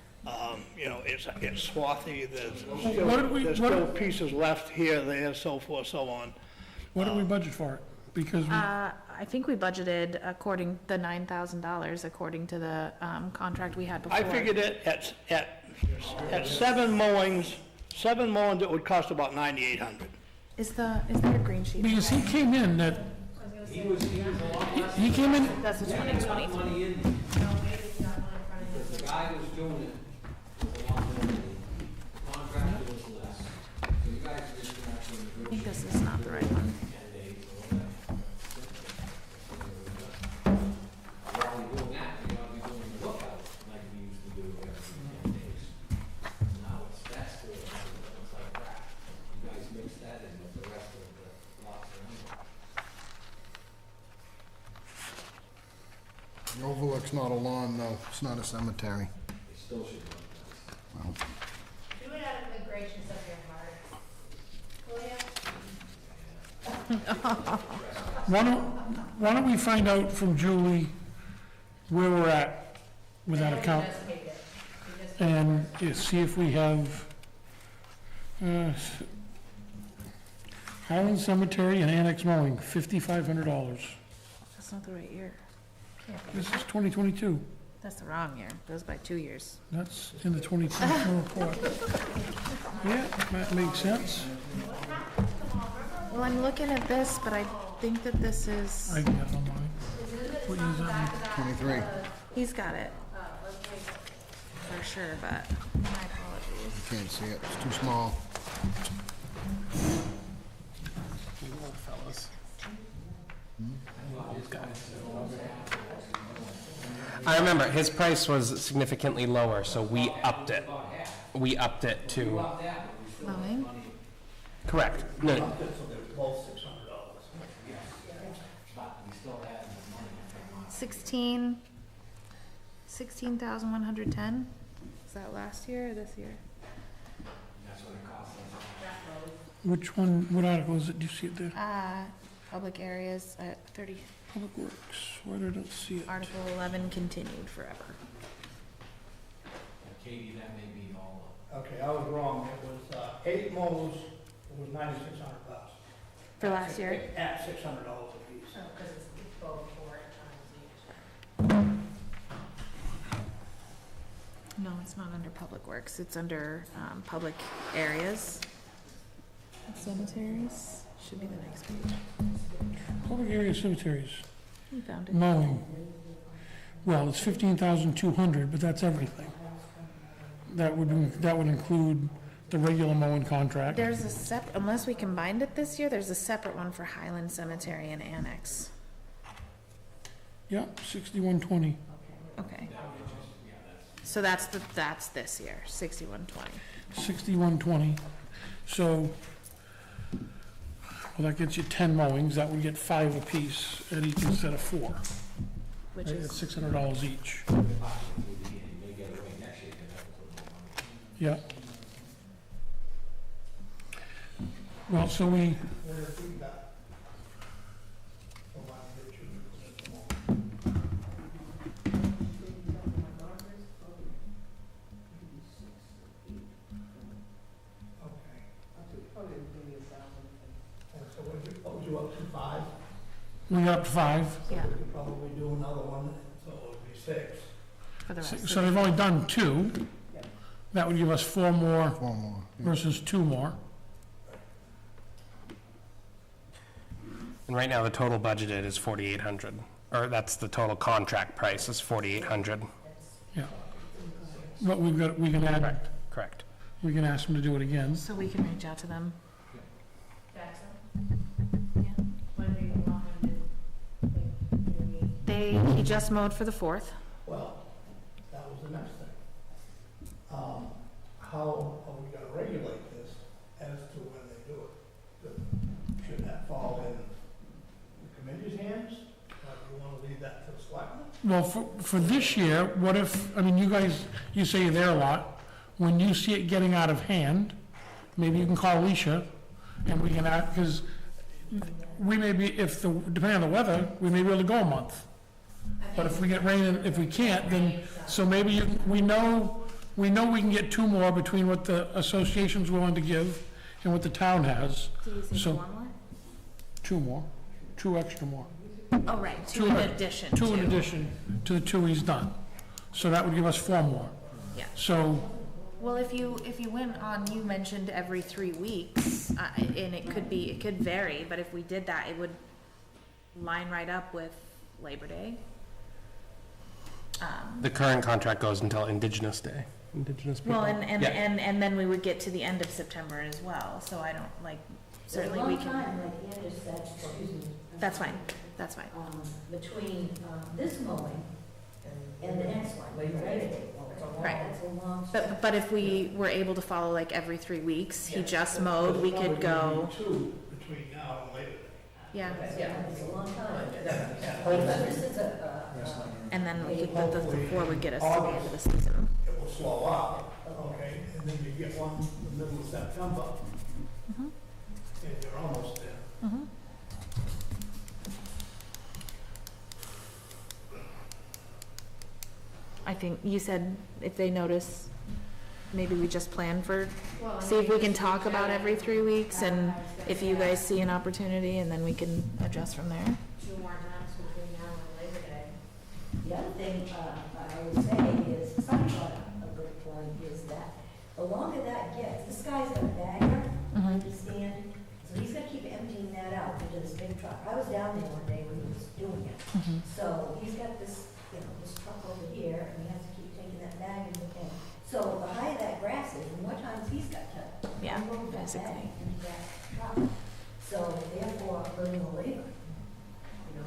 It's swarthy, there's What still pieces left here, there, so forth, so on. What did we budget for it? Because I think we budgeted the $9,000 according to the contract we had before. I figured it at 7 mowings, it would cost about $9,800. Is there a green sheet? because he came in that, He was a lot. he came in, That's the 2020. Money in, because the guy was doing it was a lot more money. The contractor was less. So you guys are just gonna have to. I think this is not the right one. 10 days or whatever. While we're doing that, we ought to be doing the lookout like we used to do every 10 days. Now that's good, it's like that. You guys mix that in with the rest of the lots around. The Overlook's not a lawn, though. It's not a cemetery. It still should be. Well, Do it out of the gracious of your heart. why don't we find out from Julie where we're at with that account? And see if we have Highland Cemetery and Annex Mowing, $5,500. That's not the right year. This is 2022. That's the wrong year. It goes by 2 years. That's in the 2022 report. Yeah, that makes sense. Well, I'm looking at this, but I think that this is, I can get it on mine. What year is that? 23. he's got it. For sure, but my apologies. Can't see it. It's too small. I remember his price was significantly lower, so we upped it. we upped it You to, upped that, but we still have Mowing? money. correct. So No, they're both $600. Yes. But we still have the money from last. 16,110? Is that last year or this year? That's what it cost us. Which one, what article is it? Do you see it there? Public areas, 30, Public Works, where did I see it? Article 11 continued forever. Katie, that may be all of Okay, I was wrong. It was 8 mows, it was $9,600. For last year? At $600 a piece. No, it's not under Public Works, it's under, public areas. Cemeteries, should be the next page. Public area cemeteries, You found it. mowing. Well, it's 15,200, but that's everything. That would include the regular mowing contract. There's a unless we combined it this year, there's a separate one for Highland Cemetery and Annex. Yeah, 6120. Okay. So that's this year, 6120. 6120. So, well, that gets you 10 mowings. That would get 5 apiece at each instead of 4. Which Right, is, That's $600 each. it. You may get it right next year, because that was a little more money. Yeah. Well, so we, What if we got the one that you- Okay. And so what would you up to 5? we got up to 5. yeah, We could probably do another one, so it would be 6. for the rest So of they've only done 2. That would give us 4 more 4 more. versus 2 more. and right now the total budgeted is 4,800, or that's the total contract price is 4,800. Yeah. But we can add, Correct. we can ask them to do it again. So we can reach out to them. He just mowed for the 4th. Well, that was the next thing. How are we gonna regulate this as to when they do it? Should that fall in the committee's hands? Or do you wanna leave that to the selectmen? Well, for this year, what if, I mean, you guys, you say you're there a lot. When you see it getting out of hand, maybe you can call Alicia and we can act, because we may be, depending on the weather, we may be able to go a month. But if we get rain, and if we can't, then, so maybe we know we can get 2 more between what the association's willing to give and what the town has. Did you say So- 4 more? 2 more, 2 extra more. Oh, right, 2 Two in in- addition 2 in to. addition to the 2 he's done. So that would give us 4 more. Yeah. So, Well, if you went on, you mentioned every 3 weeks, and it could vary, but if we did that, it would line right up with Labor Day. The current contract goes until Indigenous Day. Indigenous people. Well, and Yeah. then we would get to the end of September as well, so I don't, like, certainly we can. Like Andrew said, excuse me. That's fine, that's fine. Between this mowing and the next one, Labor Day. Right. That's a long. But if we were able to follow like every 3 weeks, he just mowed, we could go, There's probably gonna be 2 between now and Labor Day. yeah, It's a long time. Hopefully, This is and then we could, the 4 would get us to the end of the season. it will slow up, okay, and then you get one in the middle of September, Mhm. and you're almost there. Mhm. I think you said if they notice, maybe we just plan for, see if we can talk about every 3 weeks, and if you guys see an opportunity, and then we can adjust from there. 2 more times between now and Labor Day. The other thing I would say is, somebody brought up a good point, is that the longer that gets, this guy's got a bagger, Mhm. understand? So he's gonna keep emptying that out into this big truck. I was down there one day when he was doing it. Mhm. So he's got this, this truck over here, and he has to keep taking that bag and looking. So the higher that grass is, the more times he's got to Yeah, unload that basically. bag into that truck. So therefore, a little more labor, you know?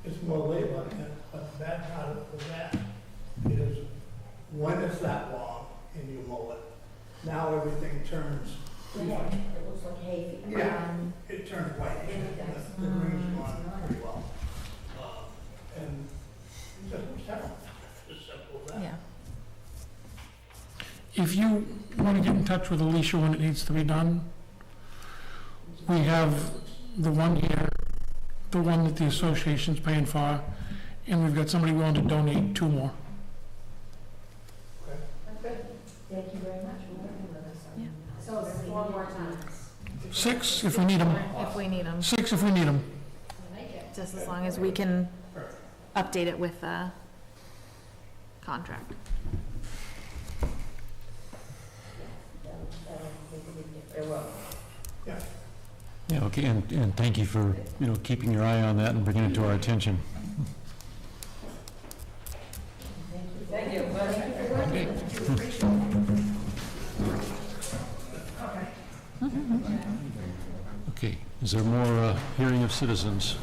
It's more labor, but the bad part of that is when it's that long and you mow it, if you want to get in touch with Alicia when it needs to be done, we have the one here, the one that the association's paying for, and we've got somebody willing to donate 2 more. Thank you very much for working with us. Yeah. So there's 4 more times. 6 if we need them. If we need them, 6 if we need them. just as long as we can update it with the contract. Yeah, okay, and thank you for, keeping your eye on that and bringing it to our attention. Thank you. Okay, is there more hearing of citizens?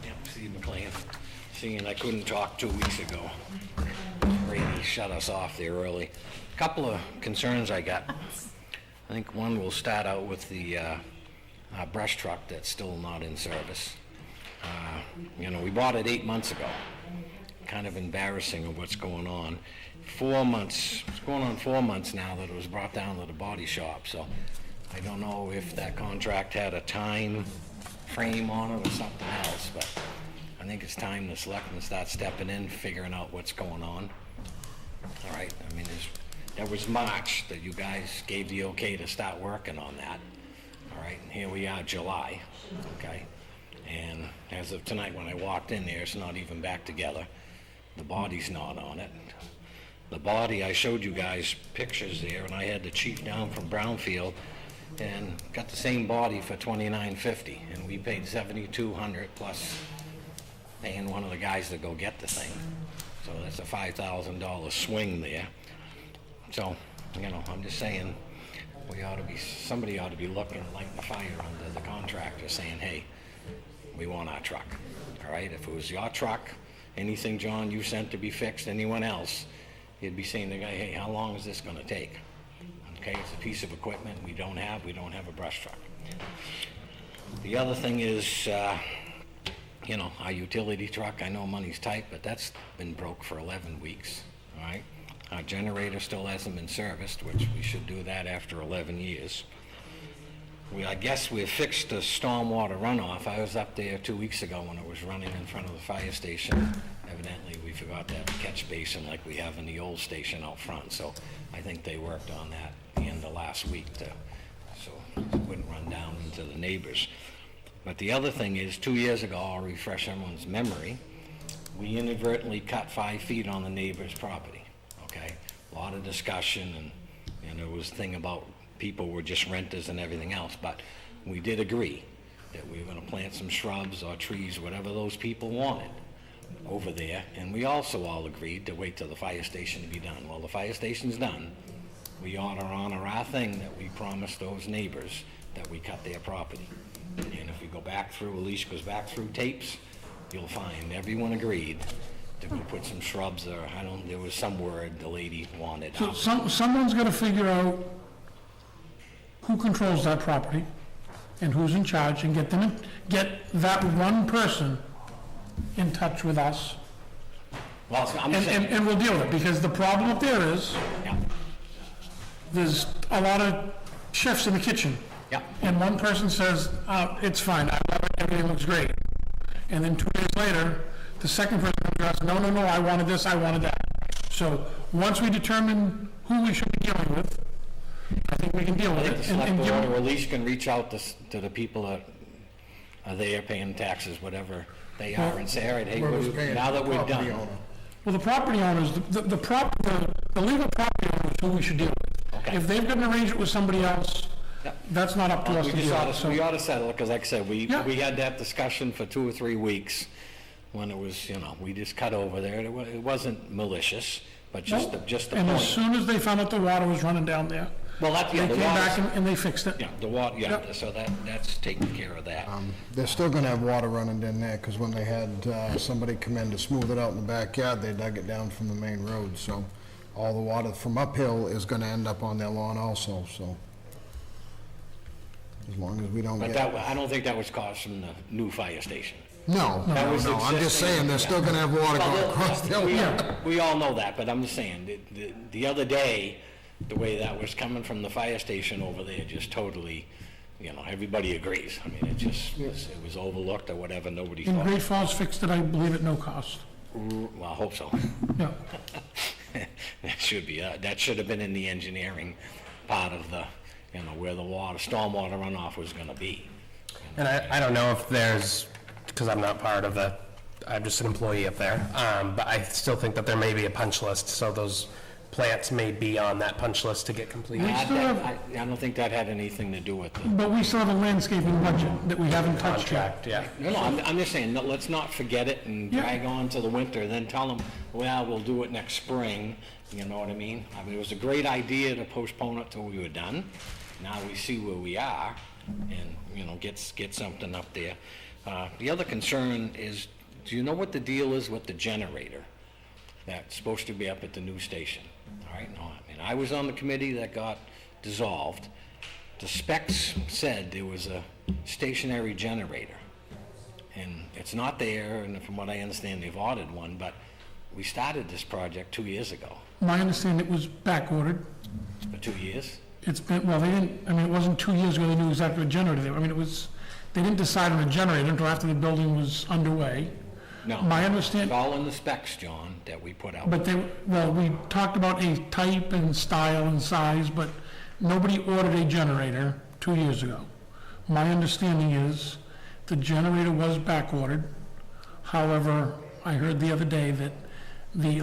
Yeah, Steve McLean. Seeing I couldn't talk 2 weeks ago. Brady shut us off there early. Couple of concerns I got. I think one will start out with the brush truck that's still not in service. We bought it 8 months ago. Kind of embarrassing of what's going on. 4 months, it's going on 4 months now that it was brought down to the body shop, so I don't know if that contract had a time frame on it or something else, but I think it's time the selectmen start stepping in, figuring out what's going on. All right, I mean, that was March that you guys gave the okay to start working on that. All right, and here we are, July, okay? And as of tonight, when I walked in there, it's not even back together. The body's not on it. The body, I showed you guys pictures there, and I had the chief down from Brownfield and got the same body for $29.50, and we paid $7,200 plus paying one of the guys to go get the thing. So that's a $5,000 swing there. So, I'm just saying, somebody ought to be looking like the fire under the contractor saying, hey, we want our truck, all right? If it was your truck, anything, John, you sent to be fixed, anyone else, you'd be saying to the guy, hey, how long is this gonna take? Okay, it's a piece of equipment we don't have a brush truck. The other thing is, our utility truck, I know money's tight, but that's been broke for 11 weeks, all right? Our generator still hasn't been serviced, which we should do that after 11 years. I guess we've fixed the stormwater runoff. I was up there 2 weeks ago when it was running in front of the fire station. Evidently, we forgot to have a catch basin like we have in the old station out front. So I think they worked on that the end of last week so it wouldn't run down into the neighbors. But the other thing is, 2 years ago, I'll refresh everyone's memory, we inadvertently cut 5 feet on the neighbor's property, okay? A lot of discussion, and there was a thing about people were just renters and everything else, but we did agree that we were going to plant some shrubs or trees, whatever those people wanted over there, and we also all agreed to wait till the fire station to be done. Well, the fire station's done. We ought to honor our thing that we promised those neighbors that we cut their property. And if we go back through, Alicia goes back through tapes, you'll find everyone agreed to put some shrubs or, there was some word the lady wanted. So someone's got to figure out who controls that property and who's in charge, and get that one person in touch with us. Well, I'm saying, And we'll deal with it, because the problem up there is, yeah, there's a lot of chefs in the kitchen. yeah. And one person says, it's fine, I love it, everything looks great. And then 2 days later, the second person comes to us, no, I wanted this, I wanted that. So once we determine who we should be dealing with, I think we can deal I with think it. the select board or Alicia can reach out to the people that are there paying taxes, whatever they are, and say, all right, hey, now that we're done. Well, the property owners, the legal property owners, who we should deal with. Okay. If they've got an arrangement with somebody else, Yep. that's not up to us to deal with. We ought to settle it, because like I said, we Yeah. had that discussion for 2 or 3 weeks when it was, we just cut over there. It wasn't malicious, but just the And as point. soon as they found out the water was running down there, Well, that's, they yeah, the came back water, and they fixed it. yeah, the water, yeah, Yep. so that's taking care of that. They're still gonna have water running down there, because when they had somebody come in to smooth it out in the backyard, they dug it down from the main road, so all the water from uphill is gonna end up on their lawn also, so. as long as we don't But get... I don't think that was caused from the new fire station. No, That no, was no, I'm just existing. saying, they're still gonna have water Well, going across the hill. we all know that, but I'm just saying, the other day, the way that was coming from the fire station over there, just totally, everybody agrees. I mean, it was overlooked or whatever, nobody And thought. Great Falls fixed it, I believe, at no cost. Well, I hope so. Yeah. That should have been in the engineering part of the, where the stormwater runoff was gonna be. And I don't know if there's, because I'm not part of I'm just an employee up there, but I still think that there may be a punch list, so those plants may be on that punch list to get completed. I don't think that had anything to do with it. But we still have a landscaping budget that we haven't touched yet. Contract, yeah. No, I'm just saying, let's not forget it and Yeah. drag on to the winter, then tell them, well, we'll do it next spring, you know what I mean? I mean, it was a great idea to postpone it till we were done. Now we see where we are, and, get something up there. The other concern is, do you know what the deal is with the generator that's supposed to be up at the new station? All right, no, I mean, I was on the committee that got dissolved. The specs said there was a stationary generator, and it's not there, and from what I understand, they've ordered one, but we started this project 2 years ago. My understanding, it was back ordered. For 2 years? It's been, well, it wasn't 2 years ago they knew exactly what generator they were. I mean, they didn't decide on a generator until after the building was underway. No. My It's understanding, all in the specs, John, that we put out. but we talked about a type and style and size, but nobody ordered a generator 2 years ago. My understanding is the generator was back ordered. However, I heard the other day that the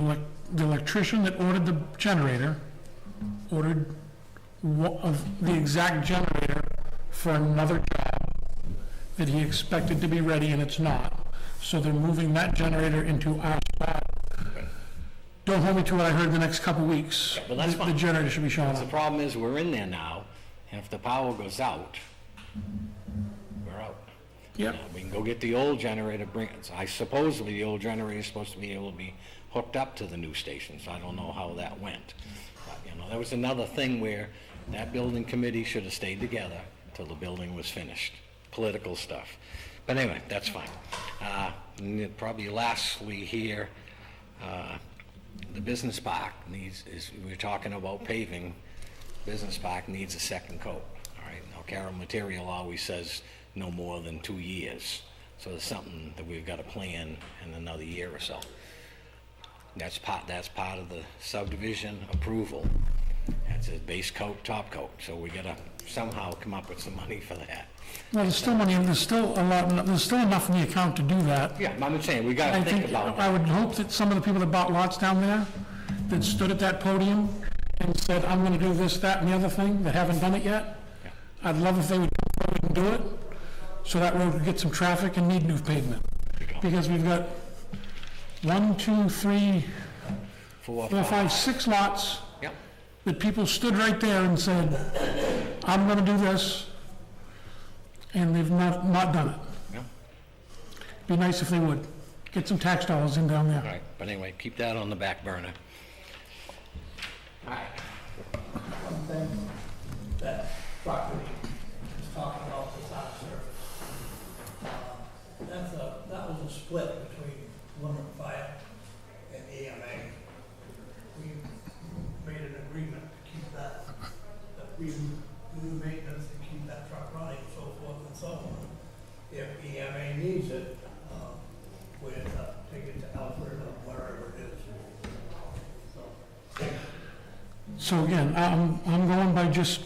electrician that ordered the generator ordered the exact generator for another job that he expected to be ready, and it's not. So they're moving that generator into our spot. Don't hold me to what I heard the next couple weeks. but that's The fine. generator should be showing The up. problem is, we're in there now, and if the power goes out, we're out. Yep. We can go get the old generator, supposedly the old generator is supposed to be able to be hooked up to the new station, so I don't know how that went. But, that was another thing where that building committee should have stayed together till the building was finished. Political stuff. But anyway, that's fine. Probably lastly here, the business park we're talking about paving, business park needs a second coat, all right? Now, Carroll Material always says no more than 2 years, so it's something that we've got to plan in another year or so. That's part of the subdivision approval. That's a base coat, top coat, so we got to somehow come up with some money for that. Well, there's still money, there's still enough in the account to do that. Yeah, I'm saying, we got I to think think, about I that. would hope that some of the people that bought lots down there, that stood at that podium and said, I'm gonna do this, that, and the other thing, that haven't done it yet, I'd love if they would come forward and do it, so that road could get some traffic and need new pavement. Because we've got 1, 2, 3, 4, 5, 6 lots Yep. that people stood right there and said, I'm gonna do this, and they've not done it. Yeah. Be nice if they would. Get some tax dollars in down there. All right, but anyway, keep that on the back burner. All right. One thing that Proctor is talking about this out service. That was a split between Limerick Fire and EMA. We made an agreement to keep that we do maintenance and keep that truck running, so forth and so on. If EMA needs it, we'd take it to Alfred or wherever it is. So again, I'm going by just,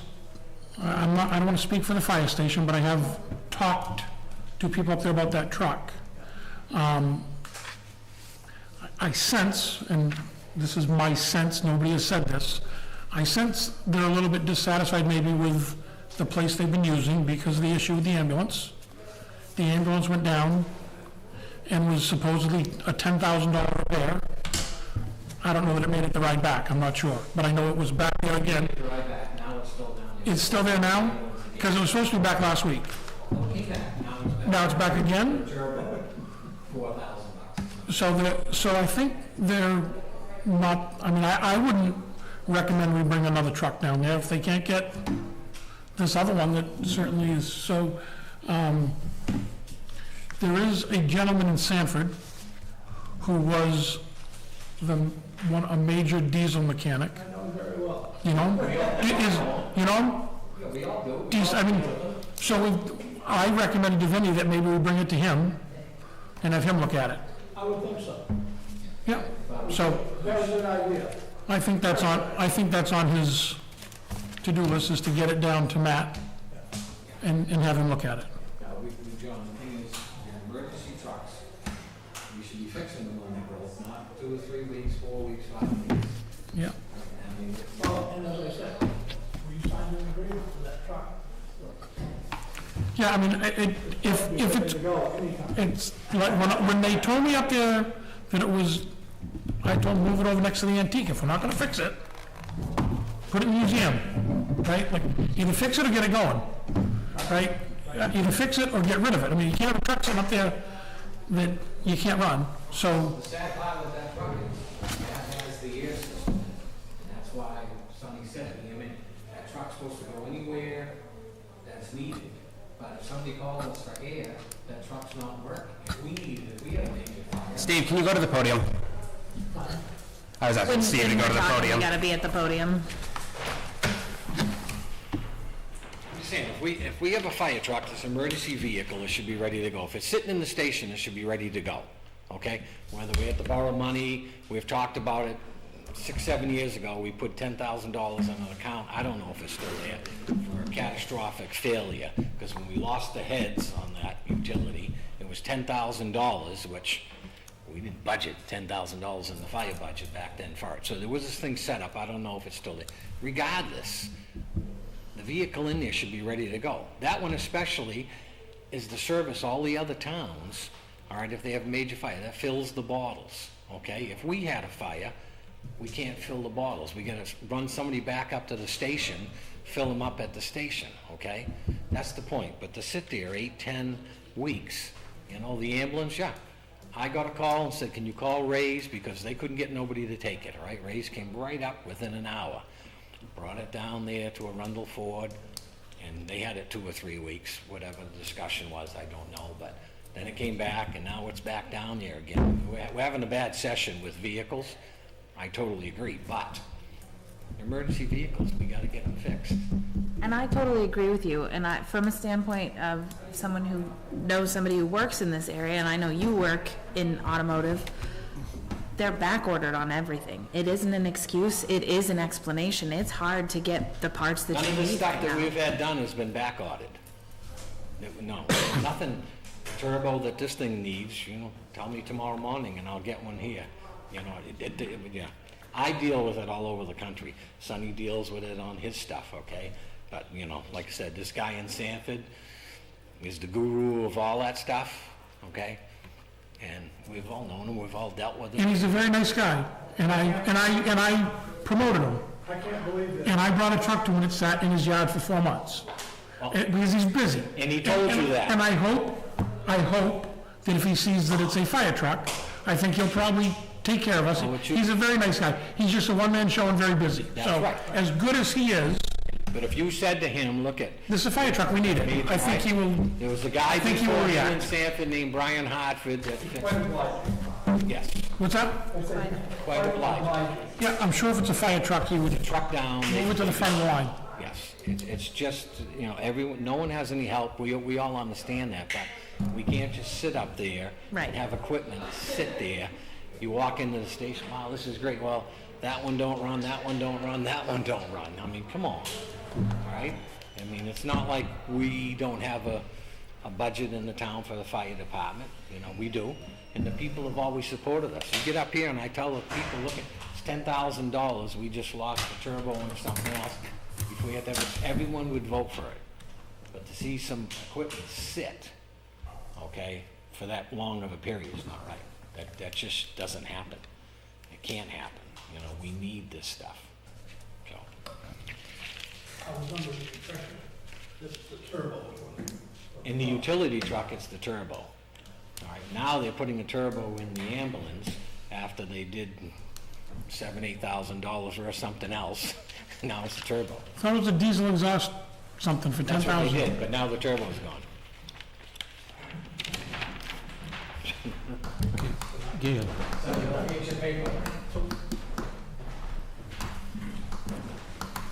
I don't want to speak for the fire station, but I have talked to people up there about that truck. I sense, and this is my sense, nobody has said this, I sense they're a little bit dissatisfied maybe with the place they've been using because of the issue with the ambulance. The ambulance went down and was supposedly a $10,000 repair. I don't know that it made it the ride back, I'm not sure, but I know it was back there again. Right back, now it's still down there. It's still there now? Because it was supposed to be back last week. Now it's back again? $4,000. So I think they're not, I mean, I wouldn't recommend we bring another truck down there. If they can't get this other one that certainly is, so, there is a gentleman in Sanford who was a major diesel mechanic. I know very well. You know? You know? Yeah, we all do. I mean, so I recommended to Vinnie that maybe we bring it to him and have him look at it. I would think so. Yeah, so Very good idea. I think that's on his to-do list, is to get it down to Matt and have him look at it. Now, John, the thing is, your emergency trucks, you should be fixing them on the road, not 2 or 3 weeks, 4 weeks, 5 weeks. Yeah. I mean, Well, and as I said, we signed an agreement for that truck. Yeah, I mean, if Ready it's, to go anytime. it's like, when they told me up there that it was, I told them, move it over next to the antique. If we're not gonna fix it, put it in the museum, right? Like, either fix it or get it going, right? Either fix it or get rid of it. I mean, you can't have a truck sitting up there that you can't run, so, the sad part with that truck is, that has the air system, and that's why Sonny said, I mean, that truck's supposed to go anywhere that's needed. But if somebody calls us for air, that truck's not working. If we need it, if we have a major fire. Steve, can you go to the podium? I was asking Steve to go to the podium. You gotta be at the podium. I'm just saying, if we have a fire truck, this emergency vehicle, it should be ready to go. If it's sitting in the station, it should be ready to go, okay? Whether we have to borrow money, we've talked about it 6, 7 years ago, we put $10,000 in an account, I don't know if it's still there, for a catastrophic failure, because when we lost the heads on that utility, it was $10,000, which we didn't budget $10,000 in the fire budget back then for it. So there was this thing set up, I don't know if it's still there. Regardless, the vehicle in there should be ready to go. That one especially is to service all the other towns, all right, if they have a major fire, that fills the bottles, okay? If we had a fire, we can't fill the bottles. We gotta run somebody back up to the station, fill them up at the station, okay? That's the point. But to sit there 8, 10 weeks, you know, the ambulance, yeah. I got a call and said, can you call Ray's, because they couldn't get nobody to take it, right? Ray's came right up within an hour, brought it down there to Arundel Ford, and they had it 2 or 3 weeks, whatever the discussion was, I don't know, but then it came back, and now it's back down there again. We're having a bad session with vehicles. I totally agree, but emergency vehicles, we gotta get them fixed. And I totally agree with you, and from a standpoint of someone who knows somebody who works in this area, and I know you work in automotive, they're back ordered on everything. It isn't an excuse, it is an explanation. It's hard to get the parts that None you of the need stuff right that now. we've had done has been back ordered. No, nothing turbo that this thing needs, you know, tell me tomorrow morning and I'll get one here. You know, yeah. I deal with it all over the country. Sonny deals with it on his stuff, okay? But, you know, like I said, this guy in Sanford is the guru of all that stuff, okay? And we've all known him, we've all dealt with and him. he's a very nice guy, and I promoted him. I can't believe that. And I brought a truck to him and it sat in his yard for 4 months. Because he's busy. And he told you that. And I hope that if he sees that it's a fire truck, I think he'll probably take care of us. Oh, it should- He's a very nice guy. He's just a one-man show and very busy. That's So, right. as good as he is, But if you said to him, look at, this is a fire truck, we need it. I think he will, there was a guy think he will before you in react. Sanford named Brian Hartford that fixed it. Yes, what's that? quite obliged. Yeah, I'm sure if it's a fire truck, he would Truck down. move it to the front of the line. Yes, it's just, you know, everyone, no one has any help, we all understand that, but we can't just sit up there Right. and have equipment sit there. You walk into the station, wow, this is great, well, that one don't run, that one don't run, that one don't run. I mean, come on, all right? I mean, it's not like we don't have a budget in the town for the fire department, you know, we do, and the people have always supported us. You get up here and I tell the people, look, it's $10,000, we just lost the turbo and something else. If we had to have, everyone would vote for it. But to see some equipment sit, okay, for that long of a period is not right. That just doesn't happen. It can't happen. You know, we need this stuff. So, I was under the impression this is the turbo one. in the utility truck, it's the turbo. All right, now they're putting a turbo in the ambulance after they did $7,000, $8,000 or something else. Now it's a turbo. Thought it was a diesel exhaust something for That's what they 10,000. did, but now the turbo's gone. Gail?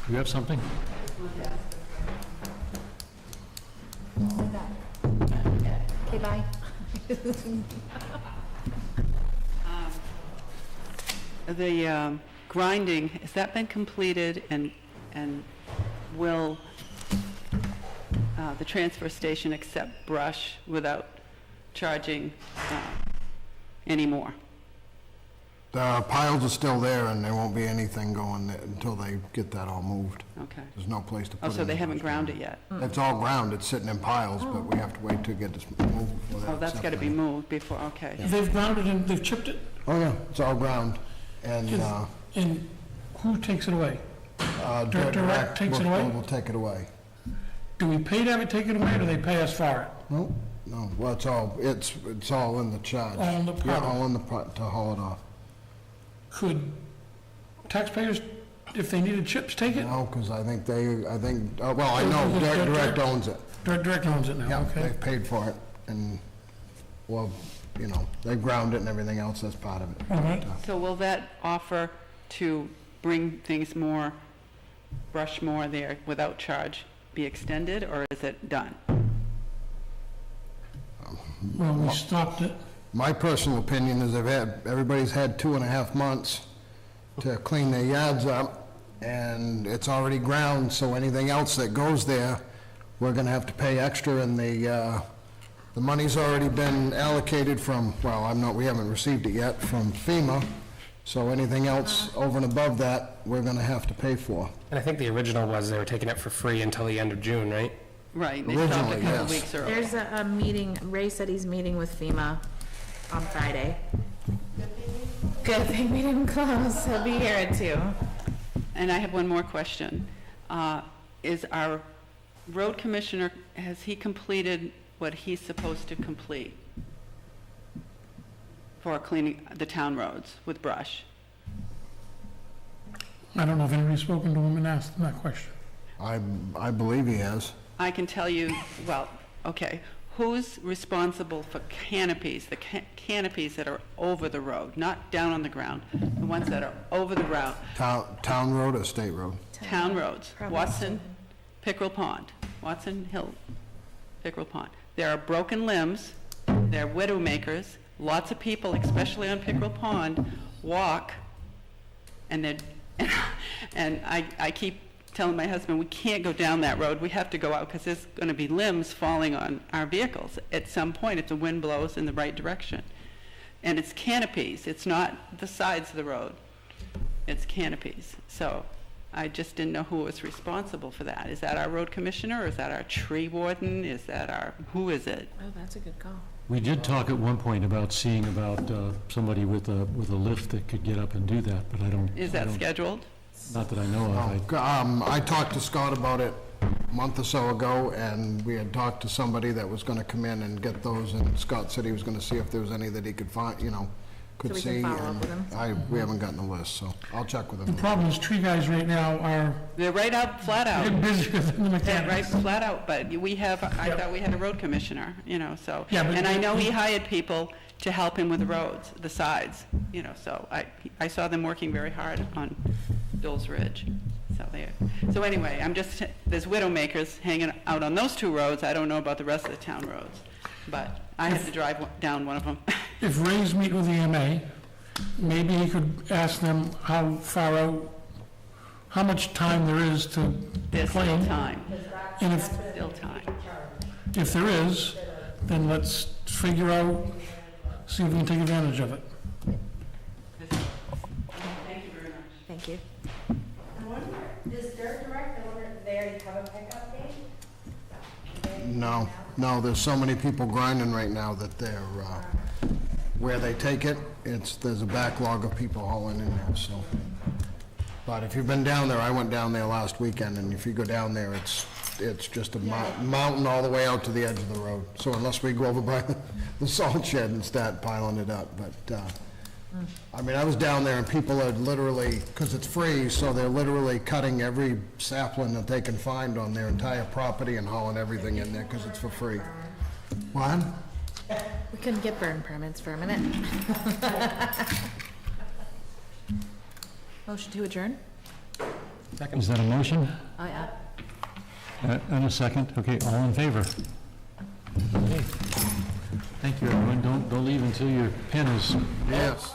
You have something? Okay, bye. The grinding, has that been completed, and will the transfer station accept brush without charging any more? The piles are still there, and there won't be anything going there until they get that all moved. Okay. There's no place to put Oh, it. so they haven't ground it yet? It's all ground, it's sitting in piles, but we have to wait to get this moved before they Oh, that's accept got to be it. moved before, okay. They've grounded and they've chipped it, Oh, yeah, it's all ground, and, and who takes it away? Direct takes it away? will take it away. Do we pay to have it taken away, or do they pay us for it? No, well, it's all in the charge. All in the Yeah, pot. all in the pot to haul it off. Could taxpayers, if they needed chips, take it? No, because I think, well, I know Direct owns it. Direct owns it now, Yeah, okay. they've paid for it, and, well, you know, they ground it and everything else as part of it. All right. So will that offer to bring things more, brush more there without charge be extended, or is it done? Well, we stopped it. My personal opinion is everybody's had 2.5 months to clean their yards up, and it's already ground, so anything else that goes there, we're gonna have to pay extra, and the money's already been allocated from, well, we haven't received it yet, from FEMA, so anything else over and above that, we're gonna have to pay for. And I think the original was they were taking it for free until the end of June, right? Right, they stopped a Originally, couple yes. weeks early. There's a meeting, Ray said he's meeting with FEMA on Friday. Good thing we didn't close, he'll be here at 2. And I have one more question. Is our road commissioner, has he completed what he's supposed to complete for cleaning the town roads with brush? I don't know if anybody's spoken to him and asked him that question. I believe he has. I can tell you, well, okay, who's responsible for canopies, the canopies that are over the road, not down on the ground, the ones that are over the road, Town road or state road? town roads, Probably. Watson, Pickerel Pond, Watson Hill, Pickerel Pond. There are broken limbs, there are widow makers, lots of people, especially on Pickerel Pond, walk, and I keep telling my husband, we can't go down that road, we have to go out, because there's going to be limbs falling on our vehicles at some point if the wind blows in the right direction. And it's canopies, it's not the sides of the road, it's canopies. So I just didn't know who was responsible for that. Is that our road commissioner, or is that our tree warden, is that who is it? Oh, that's a good call. We did talk at one point about seeing about somebody with a lift that could get up and do that, but I don't... Is that scheduled? Not that I know of. I talked to Scott about it a month or so ago, and we had talked to somebody that was gonna come in and get those, and Scott said he was gonna see if there was any that he could find, could So we see. can follow up with him? We haven't gotten a list, so I'll check with The him. problem is tree guys right now are They're right out, flat out. busier than the They're right, mechanics. flat out, but I thought we had a road commissioner, so. Yeah, but- And I know he hired people to help him with the roads, the sides, so I saw them working very hard on Dole's Ridge. So anyway, there's widow makers hanging out on those 2 roads. I don't know about the rest of the town roads, but I had to drive down one of them. If Ray's meet with the EMA, maybe he could ask them how far out, how much time there is to There's still clean. time, And still time. if there is, then let's figure out, see if we can take advantage of it. Thank you very much. Thank you. I wonder, is Dirt Direct, I wonder if they already have a pickup date? No, there's so many people grinding right now that they're, where they take it, there's a backlog of people hauling in there, so. But if you've been down there, I went down there last weekend, and if you go down there, it's just a mountain all the way out to the edge of the road. So unless we go over by the salt shed and start piling it up, but, I mean, I was down there and people are literally, because it's free, so they're literally cutting every sapling that they can find on their entire property and hauling everything in there because it's for free. What? We couldn't get burn permits for a minute. Motion to adjourn? Is that a motion? Oh, yeah. And a second? Okay, all in favor? Okay. Thank you, everyone. Don't leave until your pen is Yes.